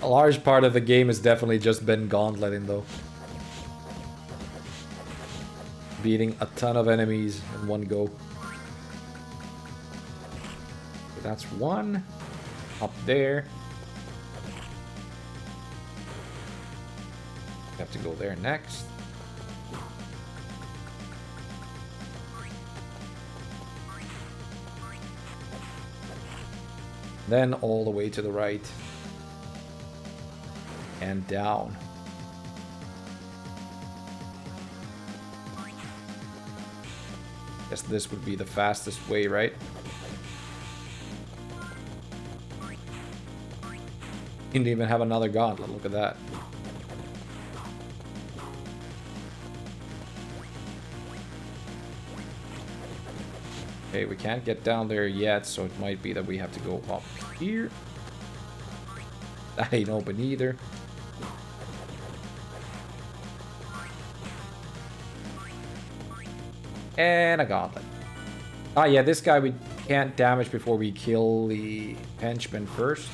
A large part of the game has definitely just been gauntleting, though. Beating a ton of enemies in one go. So that's one. Up there. We have to go there next. Then all the way to the right. And down. Guess this would be the fastest way, right? Didn't even have another gauntlet, look at that. Okay, we can't get down there yet, so it might be that we have to go up here. That ain't open either. And a gauntlet. Ah, yeah, this guy we can't damage before we kill the henchman first.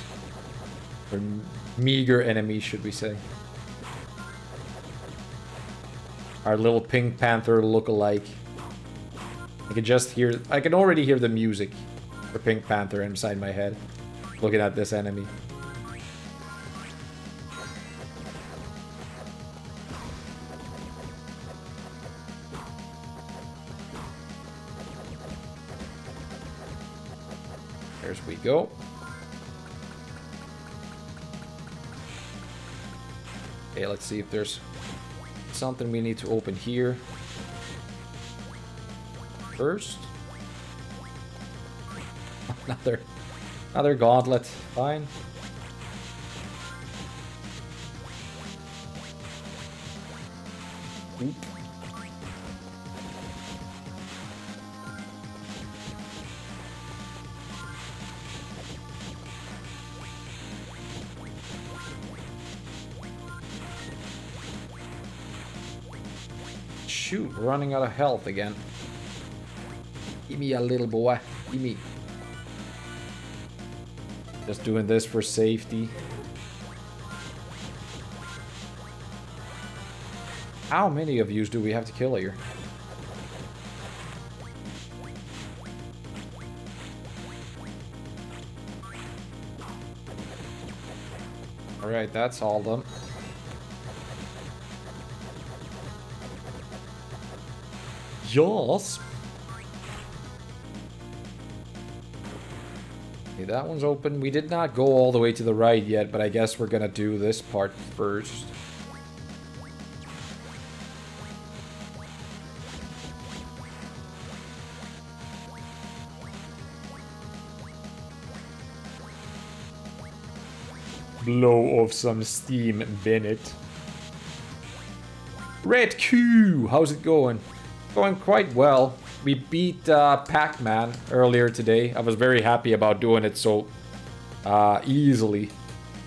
Or meager enemies, should we say. Our little Pink Panther look-alike. I can already hear the music for Pink Panther inside my head. Looking at this enemy. There we go. Okay, let's see if there's something we need to open here. First. Another gauntlet. Fine. Oop. Shoot, running out of health again. Give me a little boy. Give me. Just doing this for safety. How many of yous do we have to kill here? Alright, that's all of them. Yes. Okay, that one's open. We did not go all the way to the right yet, but I guess we're gonna do this part first. Blow off some steam, Bennett. Red Q! How's it going? Going quite well. We beat Pac-Man earlier today. I was very happy about doing it so easily.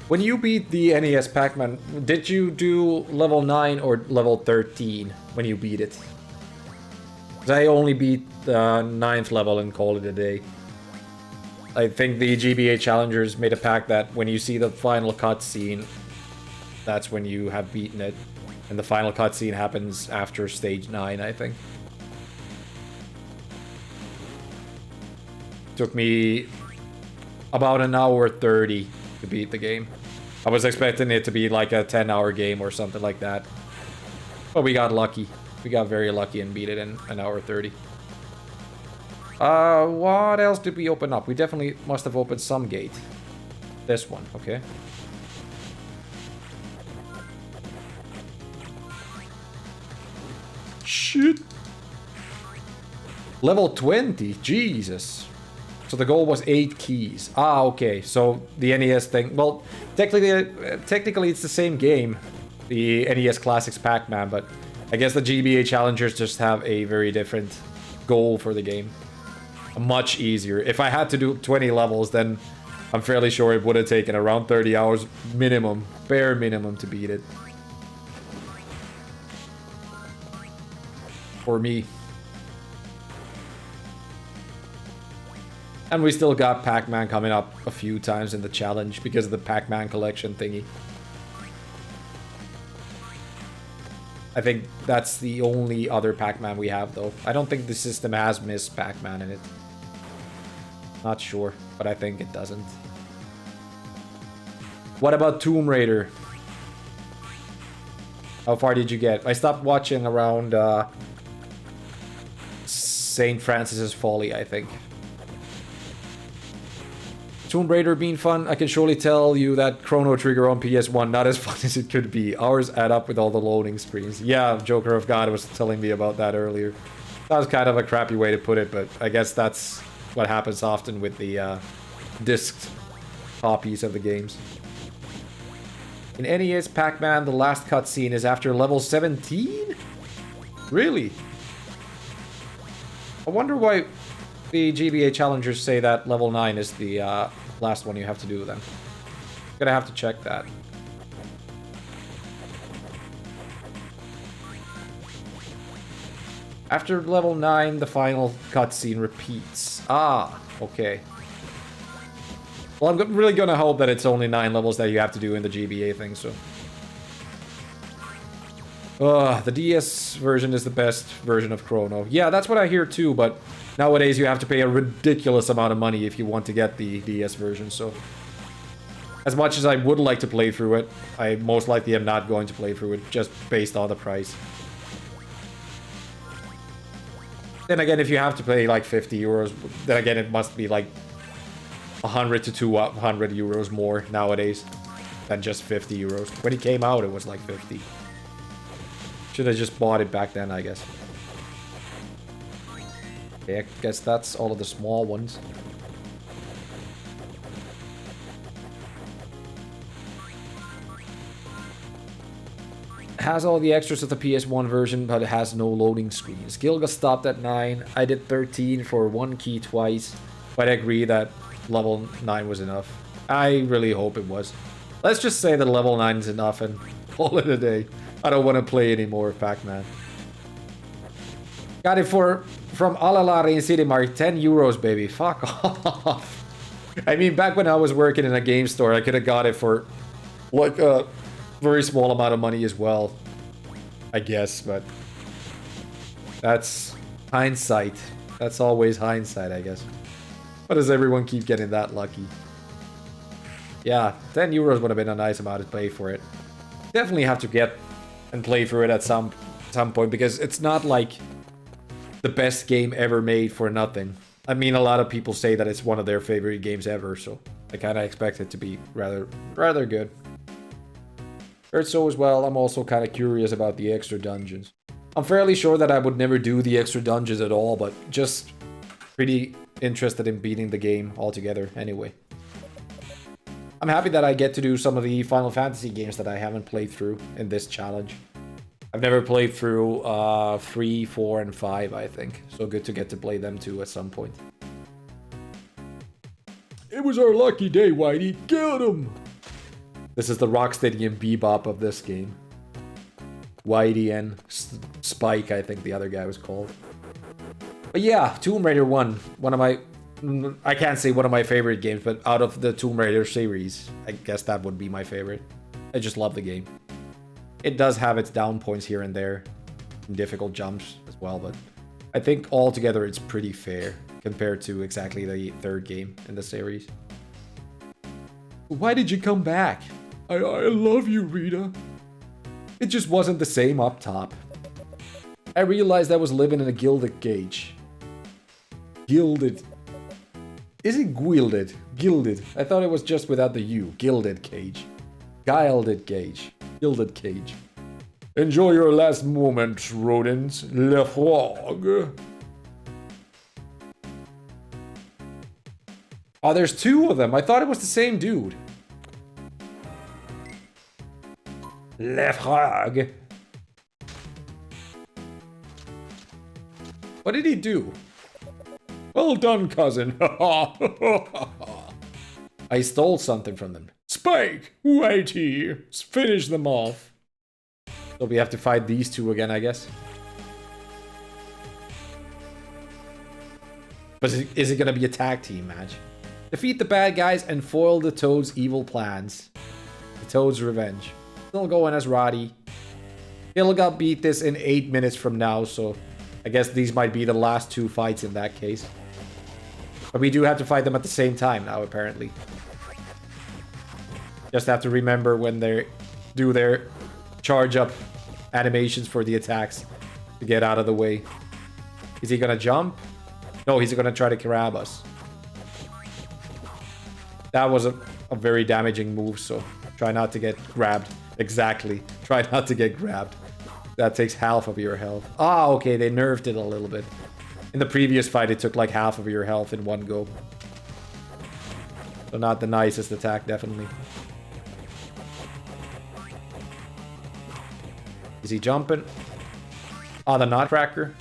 When you beat the NES Pac-Man, did you do level 9 or level 13 when you beat it? 'Cause I only beat the 9th level and called it a day. I think the GBA challengers made a pact that when you see the final cutscene, that's when you have beaten it. And the final cutscene happens after stage 9, I think. Took me about an hour 30 to beat the game. I was expecting it to be like a 10-hour game or something like that. But we got lucky. We got very lucky and beat it in an hour 30. What else did we open up? We definitely must have opened some gate. This one, okay. Shit. Level 20, Jesus. So the goal was 8 keys. Ah, okay. So the NES thing. Well, technically it's the same game, the NES Classics Pac-Man, but I guess the GBA challengers just have a very different goal for the game. Much easier. If I had to do 20 levels, then I'm fairly sure it would have taken around 30 hours minimum, bare minimum, to beat it. For me. And we still got Pac-Man coming up a few times in the challenge because of the Pac-Man collection thingy. I think that's the only other Pac-Man we have, though. I don't think the system has Miss Pac-Man in it. Not sure, but I think it doesn't. What about Tomb Raider? How far did you get? I stopped watching around St. Francis's Folly, I think. Tomb Raider being fun? I can surely tell you that Chrono Trigger on PS1 not as fun as it could be. Hours add up with all the loading screens. Yeah, Joker of God was telling me about that earlier. That was kind of a crappy way to put it, but I guess that's what happens often with the disc copies of the games. In NES Pac-Man, the last cutscene is after level 17? Really? I wonder why the GBA challengers say that level 9 is the last one you have to do then. Gonna have to check that. After level 9, the final cutscene repeats. Ah, okay. Well, I'm really gonna hope that it's only 9 levels that you have to do in the GBA thing, so... the DS version is the best version of Chrono. Yeah, that's what I hear too, but nowadays you have to pay a ridiculous amount of money if you want to get the DS version, so... As much as I would like to play through it, I most likely am not going to play through it, just based on the price. Then again, if you have to pay like 50 euros, then again it must be like 100 to 200 euros more nowadays than just 50 euros. When it came out, it was like 50. Should have just bought it back then, I guess. Okay, I guess that's all of the small ones. Has all the extras of the PS1 version, but it has no loading screens. Gilga stopped at 9. I did 13 for one key twice, but I agree that level 9 was enough. I really hope it was. Let's just say that level 9 is enough and call it a day. I don't want to play anymore, Pac-Man. Got it from Alalari in City Mark, 10 euros, baby. Fuck off. I mean, back when I was working in a game store, I could have got it for like a very small amount of money as well, I guess, but that's hindsight. That's always hindsight, I guess. Why does everyone keep getting that lucky? Yeah, 10 euros would have been a nice amount to pay for it. Definitely have to get and play through it at some point, because it's not like the best game ever made for nothing. I mean, a lot of people say that it's one of their favorite games ever, so I kind of expect it to be rather good. Heard so as well, I'm also kind of curious about the extra dungeons. I'm fairly sure that I would never do the extra dungeons at all, but just pretty interested in beating the game altogether anyway. I'm happy that I get to do some of the Final Fantasy games that I haven't played through in this challenge. I've never played through 3, 4, and 5, I think. So good to get to play them too at some point. It was our lucky day, Whitey. Get him! This is the Rocksteady and Bebop of this game. Whitey and Spike, I think the other guy was called. But yeah, Tomb Raider 1. One of my... I can't say one of my favorite games, but out of the Tomb Raider series, I guess that would be my favorite. I just love the game. It does have its down points here and there, and difficult jumps as well, but I think altogether it's pretty fair compared to exactly the third game in the series. Why did you come back? I love you, Rita. It just wasn't the same up top. I realized I was living in a gilded cage. Gilded. Is it gilded? Gilded. I thought it was just without the U. Gilded cage. Gilded cage. Gilded cage. Enjoy your last moments, rodents. Le frog. Oh, there's two of them. I thought it was the same dude. Le frog. What did he do? Well done, cousin. I stole something from them. Spike, Whitey, finish them off. So we have to fight these two again, I guess. But is it gonna be a tag team match? Defeat the bad guys and foil the Toad's evil plans. The Toad's revenge. Still going as Roddy. He'll got beat this in 8 minutes from now, so I guess these might be the last two fights in that case. But we do have to fight them at the same time now, apparently. Just have to remember when they do their charge up animations for the attacks to get out of the way. Is he gonna jump? No, he's gonna try to grab us. That was a very damaging move, so try not to get grabbed. Exactly. Try not to get grabbed. That takes half of your health. Ah, okay, they nerfed it a little bit. In the previous fight, it took like half of your health in one go. So not the nicest attack, definitely. Is he jumping? Ah, the Nutcracker.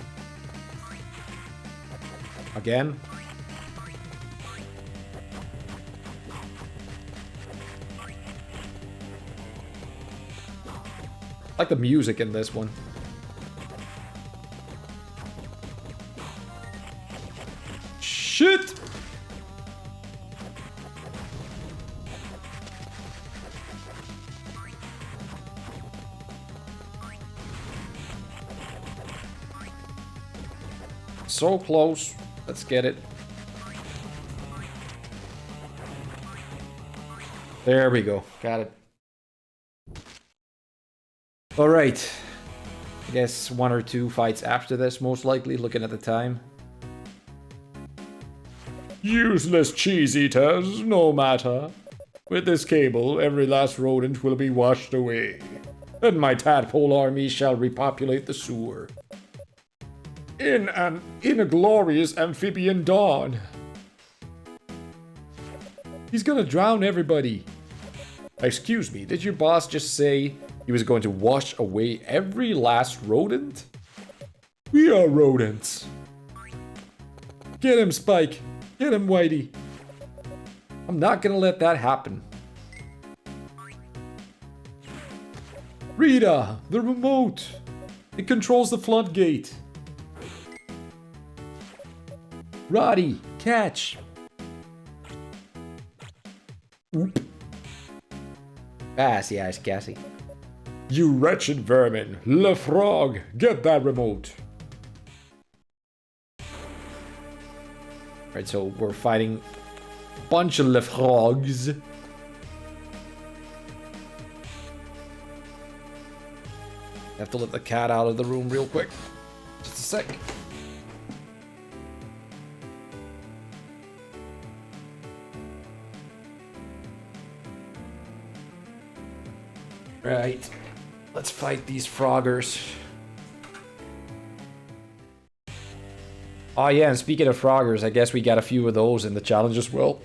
Again. I like the music in this one. Shit! So close. Let's get it. There we go. Got it. Alright. I guess 1 or 2 fights after this, most likely, looking at the time. Useless cheese eaters, no matter. With this cable, every last rodent will be washed away. And my tadpole army shall repopulate the sewer. In a glorious amphibian dawn. He's gonna drown everybody. Excuse me, did your boss just say he was going to wash away every last rodent? We are rodents. Get him, Spike. Get him, Whitey. I'm not gonna let that happen. Rita, the remote. It controls the floodgate. Roddy, catch. Oop. Passy ass Cassie. You wretched vermin. Le Frog, get that remote. Right, so we're fighting a bunch of Le Frogs. Have to let the cat out of the room real quick. Just a sec. Right, let's fight these froggers. Oh yeah, and speaking of froggers, I guess we got a few of those in the challenge as well.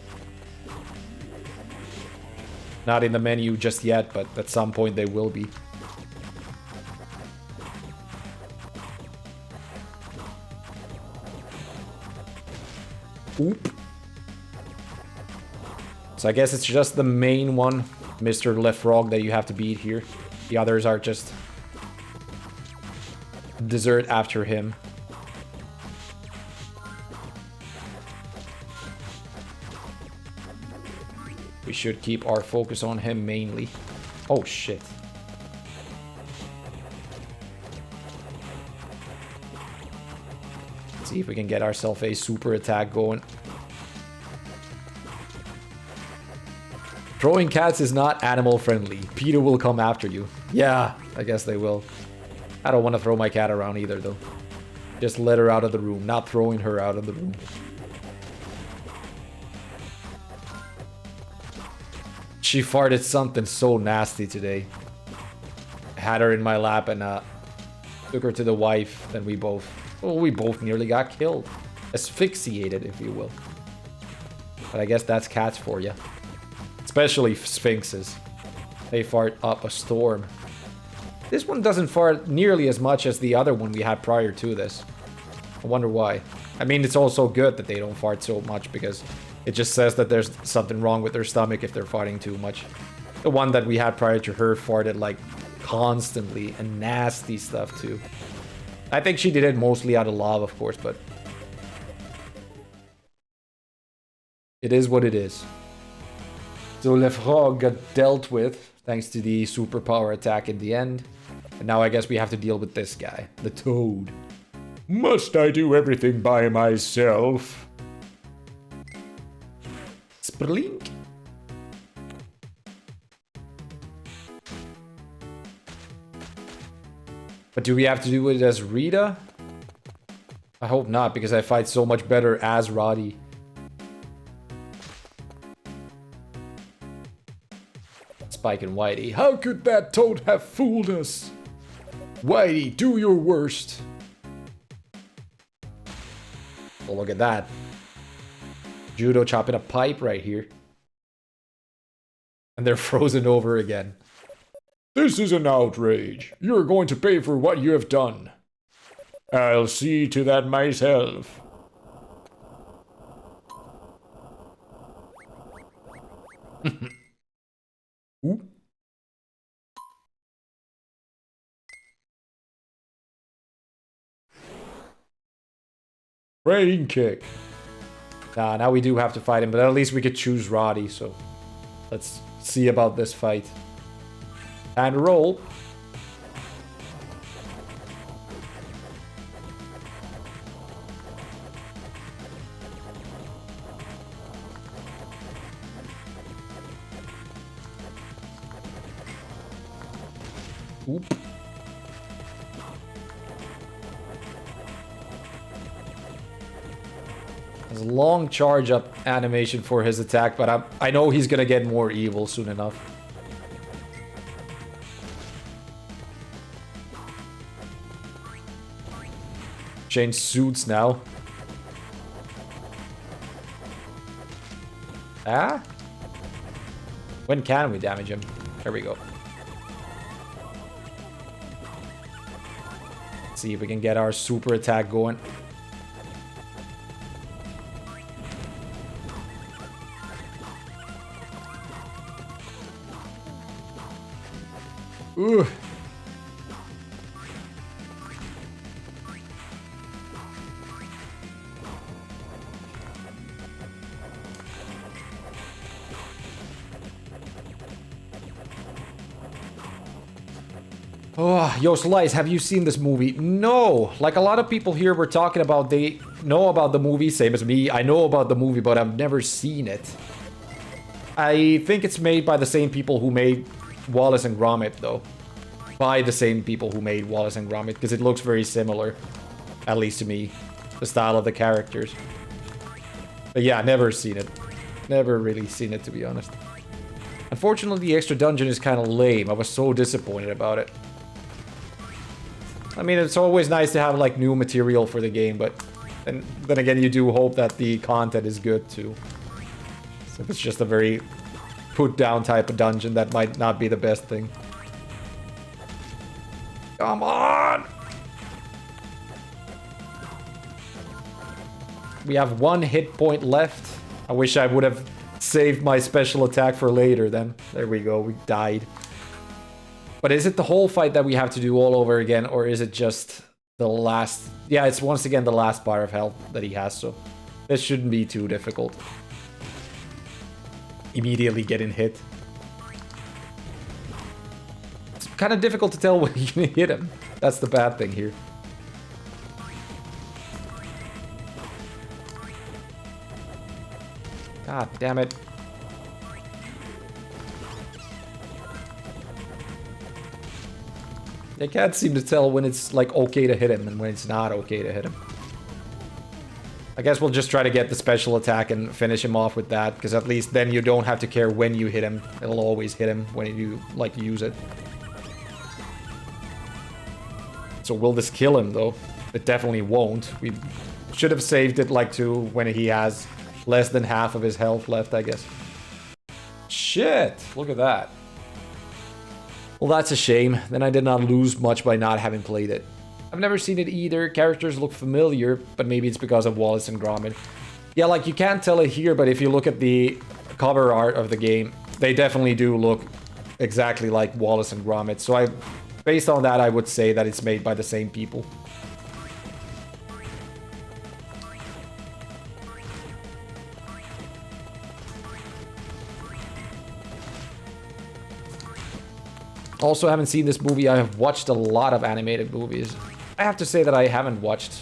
Not in the menu just yet, but at some point they will be. Oop. So I guess it's just the main one, Mr. Le Frog, that you have to beat here. The others are just dessert after him. We should keep our focus on him mainly. Oh shit. Let's see if we can get ourselves a super attack going. Throwing cats is not animal friendly. PETA will come after you. Yeah, I guess they will. I don't want to throw my cat around either though. Just let her out of the room, not throwing her out of the room. She farted something so nasty today. I had her in my lap and took her to the wife. Then we both nearly got killed. Asphyxiated, if you will. But I guess that's cats for you. Especially sphinxes. They fart up a storm. This one doesn't fart nearly as much as the other one we had prior to this. I wonder why. I mean, it's also good that they don't fart so much because it just says that there's something wrong with their stomach if they're farting too much. The one that we had prior to her farted like constantly and nasty stuff too. I think she did it mostly out of love, of course, but it is what it is. So Le Frog got dealt with thanks to the superpower attack in the end. And now I guess we have to deal with this guy, the Toad. Must I do everything by myself? Splink. But do we have to do it as Rita? I hope not, because I fight so much better as Roddy. Spike and Whitey. How could that toad have fooled us? Whitey, do your worst. Oh, look at that. Judo chopping a pipe right here. And they're frozen over again. This is an outrage. You're going to pay for what you have done. I'll see to that myself. Ooh. Rain kick. Nah, now we do have to fight him, but at least we could choose Roddy, so let's see about this fight. And roll. Oop. There's a long charge up animation for his attack, but I know he's gonna get more evil soon enough. Change suits now. Ah? When can we damage him? There we go. Let's see if we can get our super attack going. Ooh. Oh, yo, Slice, have you seen this movie? No. Like a lot of people here were talking about, they know about the movie, same as me. I know about the movie, but I've never seen it. I think it's made by the same people who made Wallace and Gromit, though. By the same people who made Wallace and Gromit, because it looks very similar. At least to me. The style of the characters. But yeah, never seen it. Never really seen it, to be honest. Unfortunately, the extra dungeon is kind of lame. I was so disappointed about it. I mean, it's always nice to have, like, new material for the game, but then again, you do hope that the content is good, too. So if it's just a very put-down type of dungeon, that might not be the best thing. Come on! We have 1 hit point left. I wish I would have saved my special attack for later then. There we go, we died. But is it the whole fight that we have to do all over again, or is it just the last... Yeah, it's once again the last bar of health that he has, so this shouldn't be too difficult. Immediately getting hit. It's kind of difficult to tell when you can hit him. That's the bad thing here. God damn it. I can't seem to tell when it's, like, okay to hit him and when it's not okay to hit him. I guess we'll just try to get the special attack and finish him off with that, because at least then you don't have to care when you hit him. It'll always hit him when you, like, use it. So will this kill him, though? It definitely won't. We should have saved it, like, to when he has less than half of his health left, I guess. Shit! Look at that. Well, that's a shame. Then I did not lose much by not having played it. I've never seen it either. Characters look familiar, but maybe it's because of Wallace and Gromit. Yeah, like, you can't tell it here, but if you look at the cover art of the game, they definitely do look exactly like Wallace and Gromit. So based on that, I would say that it's made by the same people. Also, haven't seen this movie. I have watched a lot of animated movies. I have to say that I haven't watched...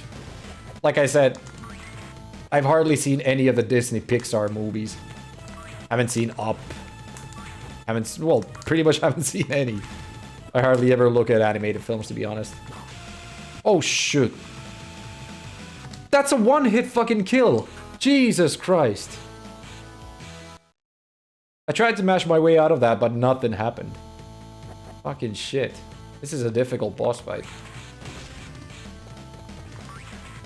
Like I said, I've hardly seen any of the Disney Pixar movies. Haven't seen Up. Well, pretty much haven't seen any. I hardly ever look at animated films, to be honest. Oh, shoot. That's a one-hit fucking kill. Jesus Christ. I tried to mash my way out of that, but nothing happened. Fucking shit. This is a difficult boss fight.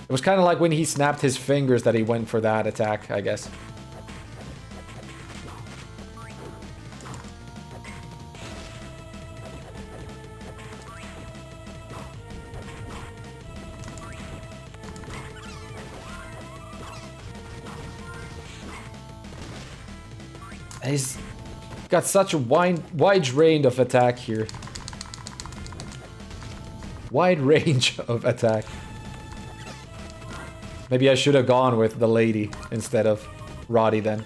It was kind of like when he snapped his fingers that he went for that attack, I guess. He's got such a wide range of attack here. Wide range of attack. Maybe I should have gone with the lady instead of Roddy then.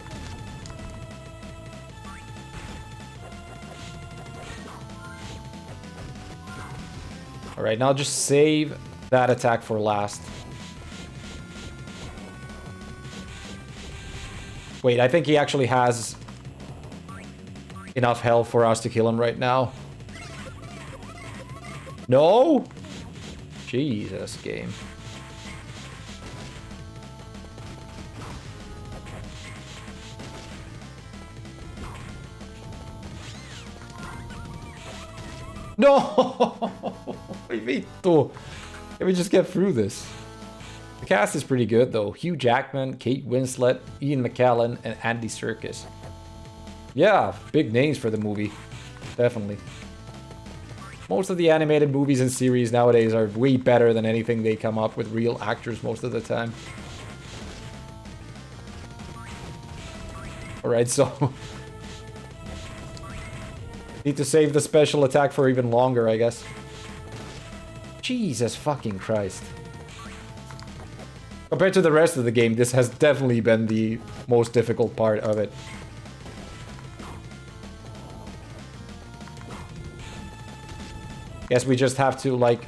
Alright, now just save that attack for last. Wait, I think he actually has enough health for us to kill him right now. No? Jesus, game. No! Vittu! Can we just get through this? The cast is pretty good though. Hugh Jackman, Kate Winslet, Ian McKellen, and Andy Serkis. Yeah, big names for the movie. Definitely. Most of the animated movies and series nowadays are way better than anything they come up with real actors most of the time. Alright, so... need to save the special attack for even longer, I guess. Jesus fucking Christ. Compared to the rest of the game, this has definitely been the most difficult part of it. Guess we just have to, like,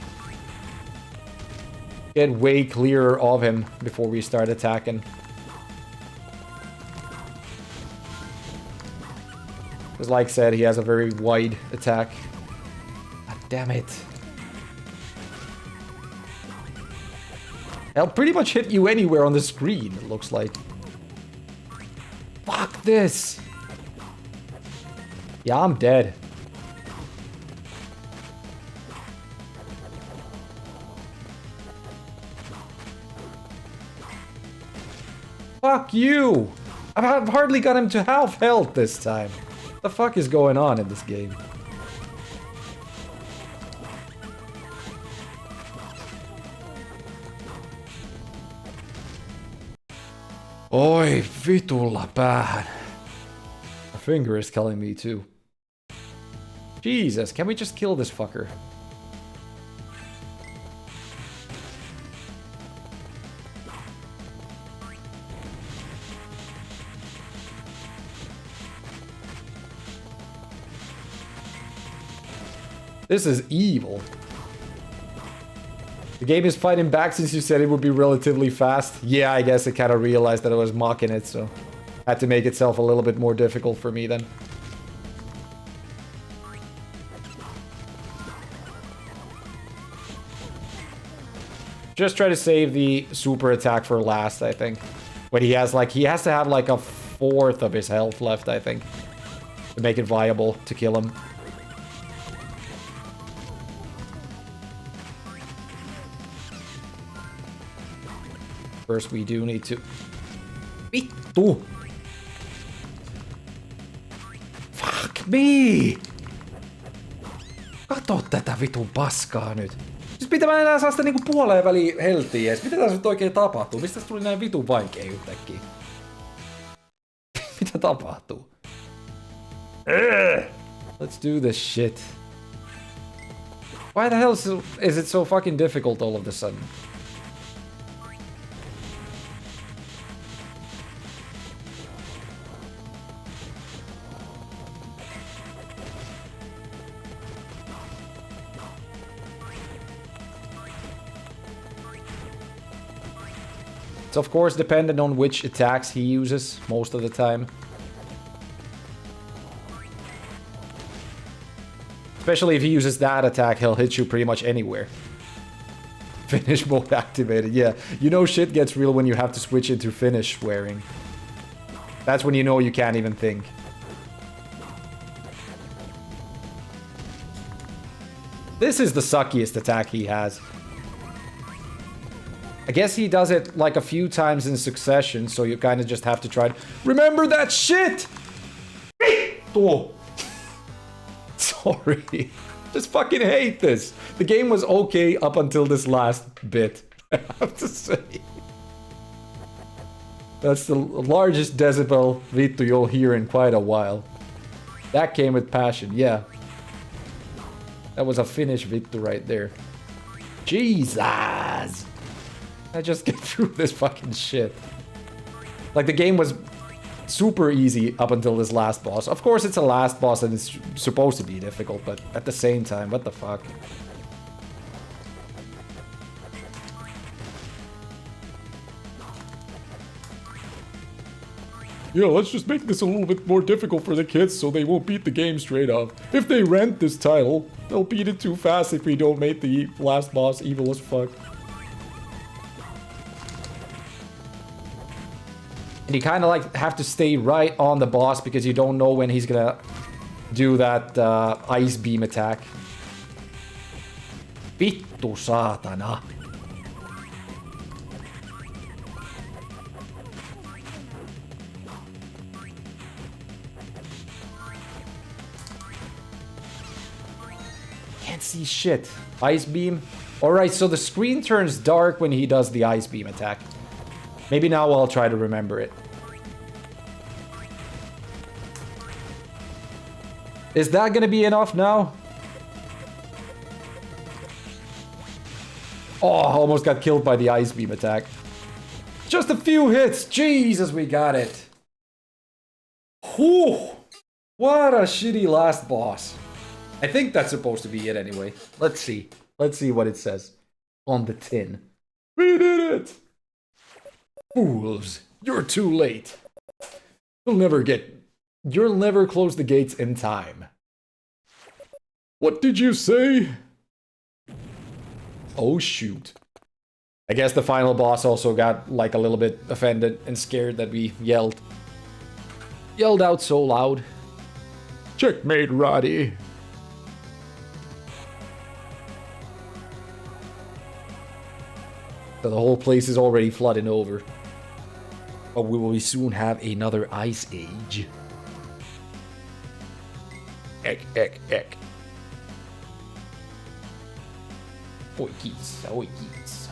get way clearer of him before we start attacking. Because like I said, he has a very wide attack. God damn it. I'll pretty much hit you anywhere on the screen, it looks like. Fuck this! Yeah, I'm dead. Fuck you! I've hardly got him to half health this time. What the fuck is going on in this game? Oi, vitulla päähän. My finger is killing me too. Jesus, can we just kill this fucker? This is evil. The game is fighting back since you said it would be relatively fast. Yeah, I guess it kind of realized that I was mocking it, so... had to make itself a little bit more difficult for me then. Just try to save the super attack for last, I think. When he has to have like a fourth of his health left, I think. To make it viable to kill him. First, we do need to... Vittu! Fuck me! Kato tätä vitun paskaa nyt. Siis mitä mä enää saa sitä niinku puoleen väliin heltiä ees? Mitä tässä nyt oikein tapahtuu? Mistä tuli näin vitun vaikea yhtäkkiä? Mitä tapahtuu? Let's do this shit. Why the hell is it so fucking difficult all of a sudden? It's of course dependent on which attacks he uses most of the time. Especially if he uses that attack, he'll hit you pretty much anywhere. Finish mode activated, yeah. You know shit gets real when you have to switch into finish swearing. That's when you know you can't even think. This is the suckiest attack he has. I guess he does it like a few times in succession, so you kind of just have to try to remember that shit! Oh. Sorry. Just fucking hate this. The game was okay up until this last bit, I have to say. That's the largest decibel Vittu you'll hear in quite a while. That came with passion, yeah. That was a Finnish Vittu right there. Jesus! I just get through this fucking shit. Like, the game was super easy up until this last boss. Of course, it's a last boss and it's supposed to be difficult, but at the same time, what the fuck? Yeah, let's just make this a little bit more difficult for the kids so they won't beat the game straight off. If they rent this title, they'll beat it too fast if we don't make the last boss evil as fuck. And you kind of like have to stay right on the boss because you don't know when he's gonna do that ice beam attack. Vittu saatana. Can't see shit. Ice beam. Alright, so the screen turns dark when he does the ice beam attack. Maybe now I'll try to remember it. Is that gonna be enough now? Oh, almost got killed by the ice beam attack. Just a few hits. Jesus, we got it. Whew. What a shitty last boss. I think that's supposed to be it anyway. Let's see. Let's see what it says on the tin. We did it! Fools, you're too late. You'll never close the gates in time. What did you say? Oh shoot. I guess the final boss also got like a little bit offended and scared that we yelled out so loud. Checkmate, Roddy. So the whole place is already flooding over. But we will soon have another ice age. Eck, eck, eck. Oikis, oikis.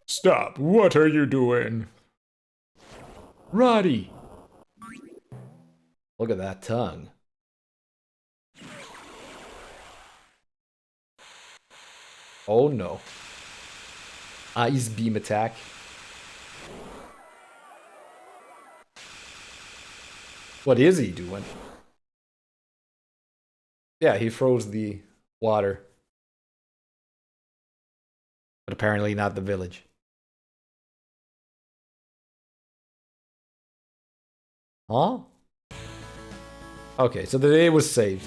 Stop, what are you doing? Roddy! Look at that tongue. Oh no. Ice beam attack. What is he doing? Yeah, he froze the water. But apparently not the village. Huh? Okay, so the day was saved.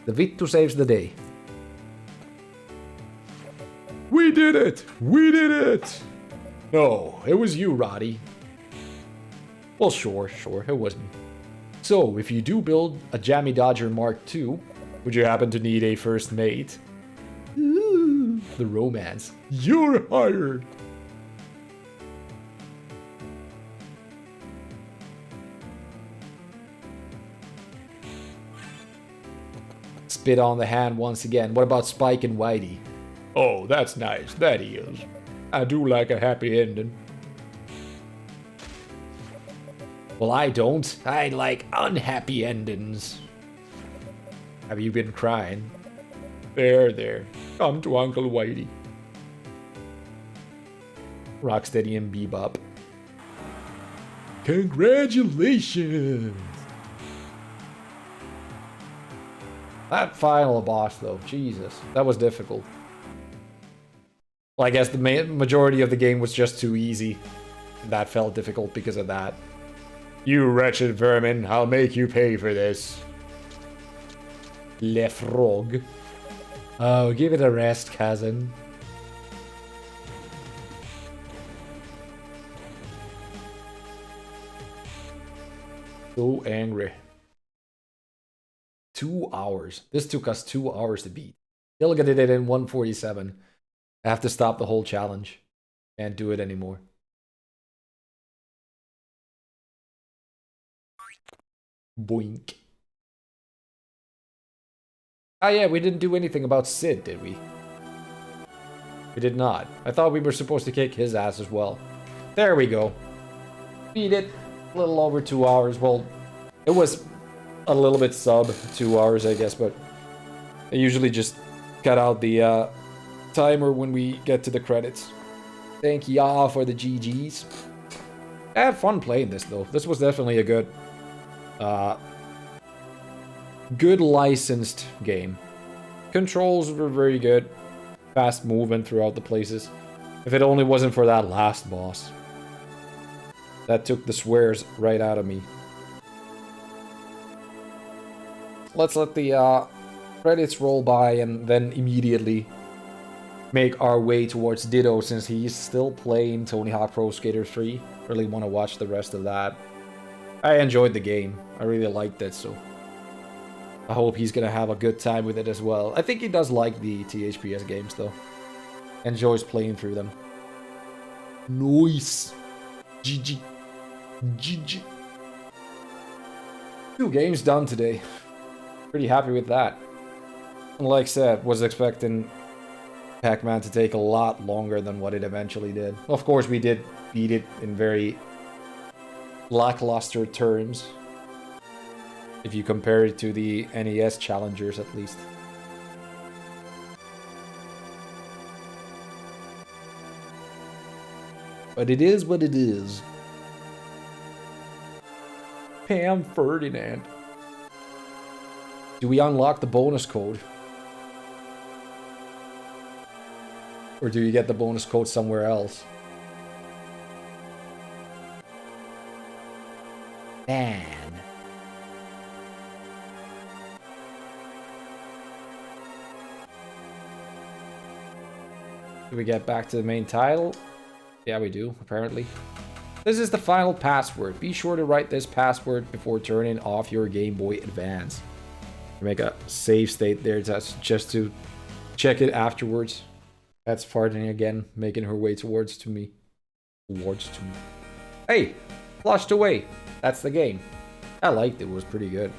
The Vittu saves the day. We did it! We did it! No, it was you, Roddy. Well, sure, it was me. So, if you do build a Jammy Dodger Mark II, would you happen to need a first mate? Ooh, the romance. You're hired! Spit on the hand once again. What about Spike and Whitey? Oh, that's nice. That is. I do like a happy ending. Well, I don't. I like unhappy endings. Have you been crying? There. Come to Uncle Whitey. Rocksteady and Bebop. Congratulations! That final boss, though. Jesus. That was difficult. Well, I guess the majority of the game was just too easy. That felt difficult because of that. You wretched vermin, I'll make you pay for this. Le Frog. Oh, give it a rest, cousin. So angry. 2 hours. This took us 2 hours to beat. Still get it in 147. I have to stop the whole challenge. Can't do it anymore. Boink. Ah yeah, we didn't do anything about Sid, did we? We did not. I thought we were supposed to kick his ass as well. There we go. Beat it. A little over 2 hours. Well, it was a little bit sub 2 hours, I guess, but I usually just cut out the timer when we get to the credits. Thank y'all for the GGs. I had fun playing this, though. This was definitely a good licensed game. Controls were very good. Fast movement throughout the places. If it only wasn't for that last boss. That took the swears right out of me. Let's let the credits roll by and then immediately make our way towards Ditto, since he's still playing Tony Hawk Pro Skater 3. Really want to watch the rest of that. I enjoyed the game. I really liked it, so I hope he's gonna have a good time with it as well. I think he does like the THPS games, though. Enjoys playing through them. Nice. GG. GG. 2 games done today. Pretty happy with that. And like I said, was expecting Pac-Man to take a lot longer than what it eventually did. Of course, we did beat it in very lackluster terms, if you compare it to the NES challengers, at least. But it is what it is. Pam Ferdinand. Do we unlock the bonus code? Or do you get the bonus code somewhere else? Man. Do we get back to the main title? Yeah, we do, apparently. This is the final password. Be sure to write this password before turning off your Game Boy Advance. Make a save state there just to check it afterwards. That's farting again, making her way towards me. Hey, flushed away. That's the game. I liked it. It was pretty good.